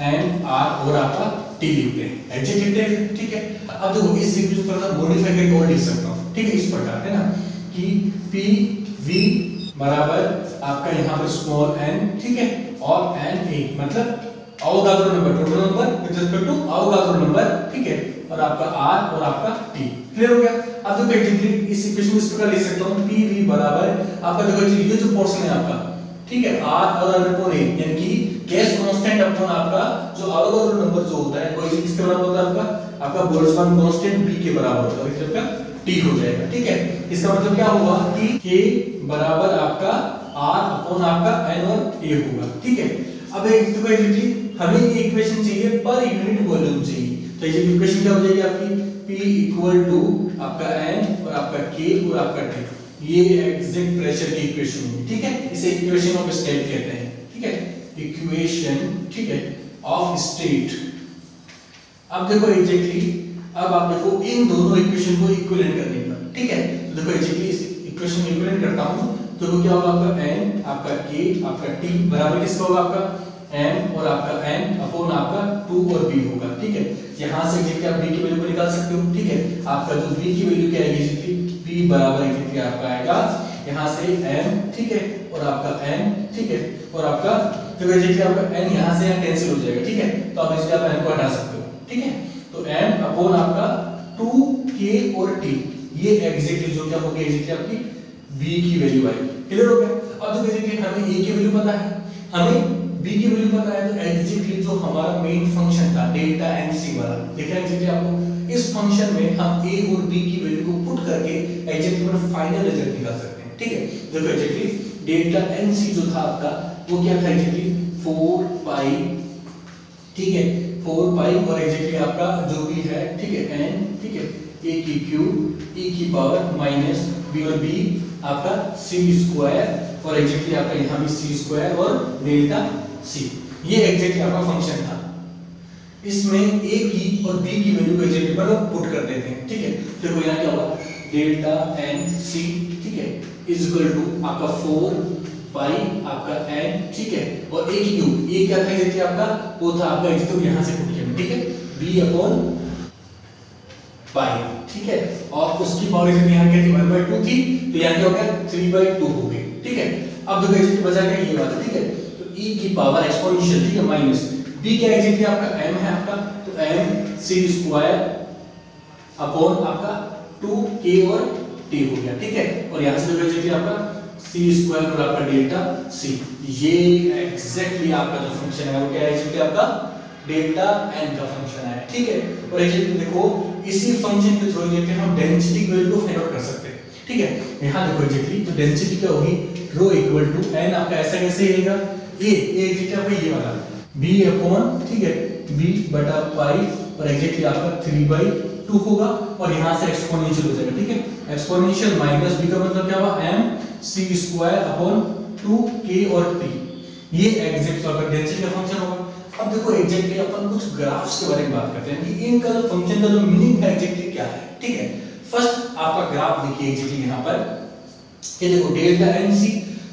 NR और आपका T लिखते हैं, एग्जैक्ट लिखते हैं, ठीक है। अब देखो इस इक्वेशन को मैं मॉडिफाई करके और लिख सकता हूं, ठीक है, इस प्रकार है ना कि PV बराबर आपका यहाँ पर स्मॉल n, ठीक है, और NA मतलब Avogadro number, total number with respect to Avogadro number, ठीक है, और आपका R और आपका T, क्लियर हो गया। अब देखो एग्जैक्टली इस इक्वेशन इस प्रकार लिख सकता हूं PV बराबर आपका देखो ये जो पोर्शन है आपका, ठीक है, R और अपॉन A, यानी कि गैस कांस्टेंट अपॉन आपका जो अवोगाद्रो नंबर जो होता है वो किसके बराबर होता है आपका बोल्ट्जमान कांस्टेंट B के बराबर होता है, इसलिए आपका T हो जाएगा, ठीक है। इसका मतलब क्या होगा कि K बराबर आपका R अपॉन आपका N और A होगा, ठीक है। अब एक देखो एग्जैक्टली हमें ये इक्वेशन चाहिए पर यूनिट वॉल्यूम चाहिए, तो ये इक्वेशन क्या हो जाएगी आपकी P इक्वल टू आपका N और आपका K और आपका T, ये एग्जैक्ट प्रेशर की इक्वेशन होगी, ठीक है। इसे इक्वेशन ऑफ स्टेट कहते हैं, ठीक है, इक्वेशन, ठीक है, ऑफ स्टेट। अब देखो एग्जैक्टली अब आप देखो इन दोनों इक्वेशन को इक्विवेलेंट करने का, ठीक है, तो देखो एग्जैक्टली इस इक्वेशन को इक्विवेलेंट करता हूं तो क्या होगा आपका n आपका k आपका t बराबर किसका होगा आपका m और आपका n अपॉन आपका 2 और b होगा, ठीक है। यहां से एग्जैक्टली आप b की वैल्यू को निकाल सकते हो, ठीक है। आपका जो b की वैल्यू क्या आएगी एग्जैक्टली b बराबर एग्जैक्टली आपका आएगा यहां से m, ठीक है, और आपका n, ठीक है, और आपका तो एग्जैक्टली आपका n यहां से यहां कैंसिल हो जाएगा, ठीक है, तो आप इसलिए आप n को हटा सकते हो, ठीक है। तो m अपॉन आपका 2k और t, ये एग्जैक्टली जो क्या होगी एग्जैक्टली आपकी b की वैल्यू आएगी, क्लियर हो गया। अब तो एग्जैक्टली हमें a की वैल्यू पता है, हमें b की वैल्यू पता है, तो एग्जैक्टली जो हमारा मेन फंक्शन था डेल्टा nc वाला, देखा एग्जैक्टली आपको इस फंक्शन में हम a और b की वैल्यू को पुट करके एग्जैक्टली अपना फाइनल रिजल्ट निकाल सकते हैं, ठीक है। देखो एग्जैक्टली डेल्टा nc जो था आपका वो क्या था एग्जैक्टली 4 पाई, ठीक है, 4 पाई और एग्जैक्टली आपका जो भी है, ठीक है, n, ठीक है, a की क्यूब e की पावर माइनस b और b आपका c स्क्वायर और एग्जैक्टली आपका यहां भी c स्क्वायर और डेल्टा c, ये एग्जैक्टली आपका फंक्शन था। इसमें a की और b की वैल्यू को एग्जैक्टली पर पुट कर देते हैं, ठीक है। देखो यहां क्या होगा डेल्टा n c, ठीक है, इज इक्वल टू आपका 4 पाई आपका n, ठीक है, और a की क्यूब, ये क्या था एग्जैक्टली आपका वो था आपका तो यहां से पुट किया, ठीक है, b अपॉन पाई, ठीक है, और उसकी पावर जब यहां क्या थी 1/2 थी तो यहां क्या हो गया 3/2 हो गई, ठीक है। अब देखो एग्जैक्टली बचा क्या ये वाला, ठीक है, तो e की पावर एक्सपोनेंशियल, ठीक है, माइनस b क्या एग्जैक्टली आपका m है आपका, तो m c स्क्वायर अपॉन आपका 2k और t हो गया, ठीक है, और यहां से देखो एग्जैक्टली आपका c स्क्वायर और आपका डेल्टा c, ये एग्जैक्टली आपका जो फंक्शन है वो क्या है एग्जैक्टली आपका डेल्टा n का फंक्शन है, ठीक है। और एग्जैक्टली देखो इसी फंक्शन के थ्रू ये हम डेंसिटी की वैल्यू को फाइंड आउट कर सकते हैं, ठीक है। यहां देखो एग्जैक्टली तो डेंसिटी क्या होगी रो इक्वल टू n आपका ऐसा कैसे रहेगा a एग्जैक्टली आपका ये वाला b अपॉन, ठीक है, b बटा पाई और एग्जैक्टली आपका 3/2 होगा और यहां से एक्सपोनेंशियल हो जाएगा, ठीक है, एक्सपोनेंशियल माइनस b का मतलब क्या हुआ m c square upon 2k और t, ये एग्जैक्ट आपका डेंसिटी का फंक्शन होगा। अब देखो एग्जैक्टली अपन कुछ ग्राफ्स के बारे में बात करते हैं कि इनका जो फंक्शन का जो मीनिंग है एग्जैक्टली क्या है, ठीक है। फर्स्ट आपका ग्राफ देखिए एग्जैक्टली यहां पर ये देखो डेल्टा nc,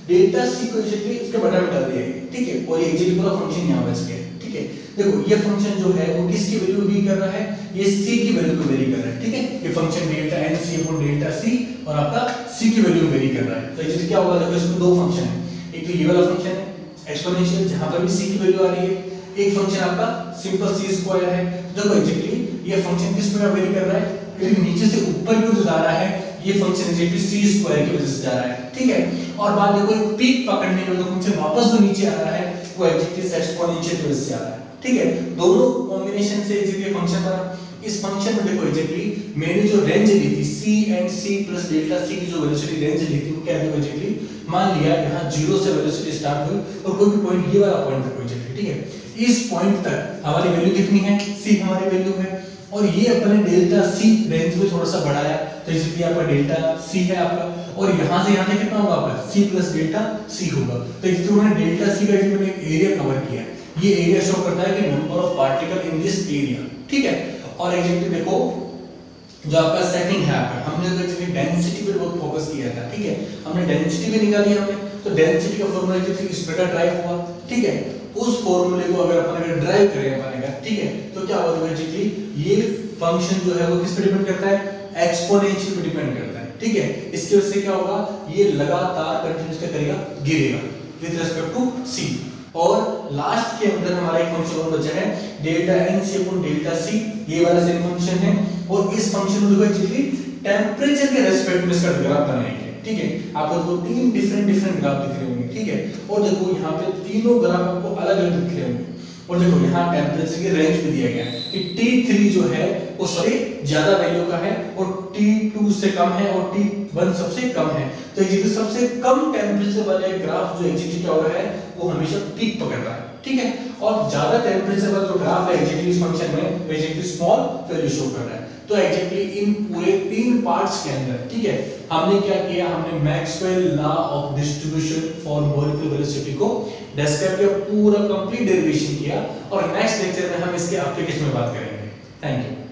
डेल्टा c को एग्जैक्टली इसके बटा में डाल दिया गया, ठीक है, और ये एग्जैक्टली पूरा फंक्शन यहां बच गया, ठीक है। देखो ये फंक्शन जो है वो किसकी वैल्यू वेरी कर रहा है, ये c की वैल्यू को वेरी कर रहा है, ठीक है। ये function delta nc upon delta c और आपका c की वैल्यू वेरी कर रहा है, तो एग्जैक्टली क्या होगा देखो इसमें दो फंक्शन है, एक तो ये वाला फंक्शन है एक्सपोनेंशियल जहां पर भी c की वैल्यू आ रही है, एक फंक्शन आपका सिंपल c स्क्वायर है। देखो एग्जैक्टली ये फंक्शन किस प्रकार वेरी कर रहा है, क्योंकि नीचे से ऊपर की ओर जा रहा है, ये फंक्शन एग्जैक्टली c स्क्वायर की वजह से जा रहा है, ठीक है। और बाद देखो एक पीक पकड़ने में जो फंक्शन वापस जो नीचे आ रहा है वो एग्जैक्टली एक्सपोनेंशियल की वजह से आ रहा है, ठीक है। दोनों कॉम्बिनेशन से एग्जैक्टली फंक्शन बना। इस फंक्शन में देखो एग्जैक्टली मैंने जो रेंज ली थी c and c plus delta c की जो वेलोसिटी रेंज ली थी वो क्या थी एग्जैक्टली मान लिया यहां 0 से वेलोसिटी स्टार्ट हुई और कोई भी पॉइंट ये वाला पॉइंट था एग्जैक्टली, ठीक है। इस पॉइंट तक हमारी वैल्यू कितनी है, c हमारी वैल्यू है, और ये अपने डेल्टा c रेंज में थोड़ा सा बढ़ाया, तो इसलिए आपका डेल्टा c है आपका, और यहां से यहां तक कितना होगा आपका c प्लस डेल्टा c होगा। तो इसलिए उन्होंने डेल्टा c का जो मैंने एरिया कवर किया, ये एरिया शो करता है कि number of particle in this area, ठीक है। और एग्जैक्टली देखो जो आपका सेकंड है आपका, हमने अगर डेंसिटी पे बहुत फोकस किया था, ठीक है, हमने डेंसिटी भी निकाली हमने, तो डेंसिटी का फार्मूला कितनी स्प्रेडर ड्राइव हुआ, ठीक है। उस फार्मूले को अगर अपन अगर ड्राइव करें अपन अगर, ठीक है, तो क्या होगा बेसिकली ये फंक्शन जो है वो किस पे डिपेंड करता है, एक्सपोनेंशियल पे डिपेंड करता है, ठीक है। इसकी वजह से क्या होगा, ये लगातार कंटीन्यूअस क्या करेगा, गिरेगा विद रिस्पेक्ट टू c। और लास्ट के अंदर हमारा एक फंक्शन और बचा है delta nc upon delta c, ये वाला सेम फंक्शन है, और इस फंक्शन को एक्चुअली टेंपरेचर के रिस्पेक्ट में इसका ग्राफ बनाएंगे, ठीक है। आपको देखो तीन डिफरेंट ग्राफ दिख रहे होंगे, ठीक है, और देखो यहाँ पे तीनों ग्राफ आपको अलग अलग दिख रहे होंगे, और देखो यहाँ टेंपरेचर की रेंज भी दिया गया है कि T3 जो है वो सॉरी ज्यादा वैल्यू का है, और T2 से कम है, और T1 सबसे कम है। तो ये सबसे कम टेंपरेचर वाले ग्राफ जो एग्जैक्टली क्या हो रहा है, वो हमेशा पीक पकड़ रहा है, ठीक है। और ज्यादा टेंपरेचर वाला जो ग्राफ है एग्जैक्टली इस फंक्शन में एग्जैक्टली स्मॉल वैल्यू शो कर रहा है। तो एग्जैक्टली इन पूरे तीन पार्ट्स के अंदर, ठीक है, हमने क्या किया, हमने Maxwell law of distribution for molecular velocity को डिस्क्राइब किया, पूरा कंप्लीट डेरिवेशन किया, और नेक्स्ट लेक्चर में हम इसके एप्लीकेशन में बात करेंगे। Thank you.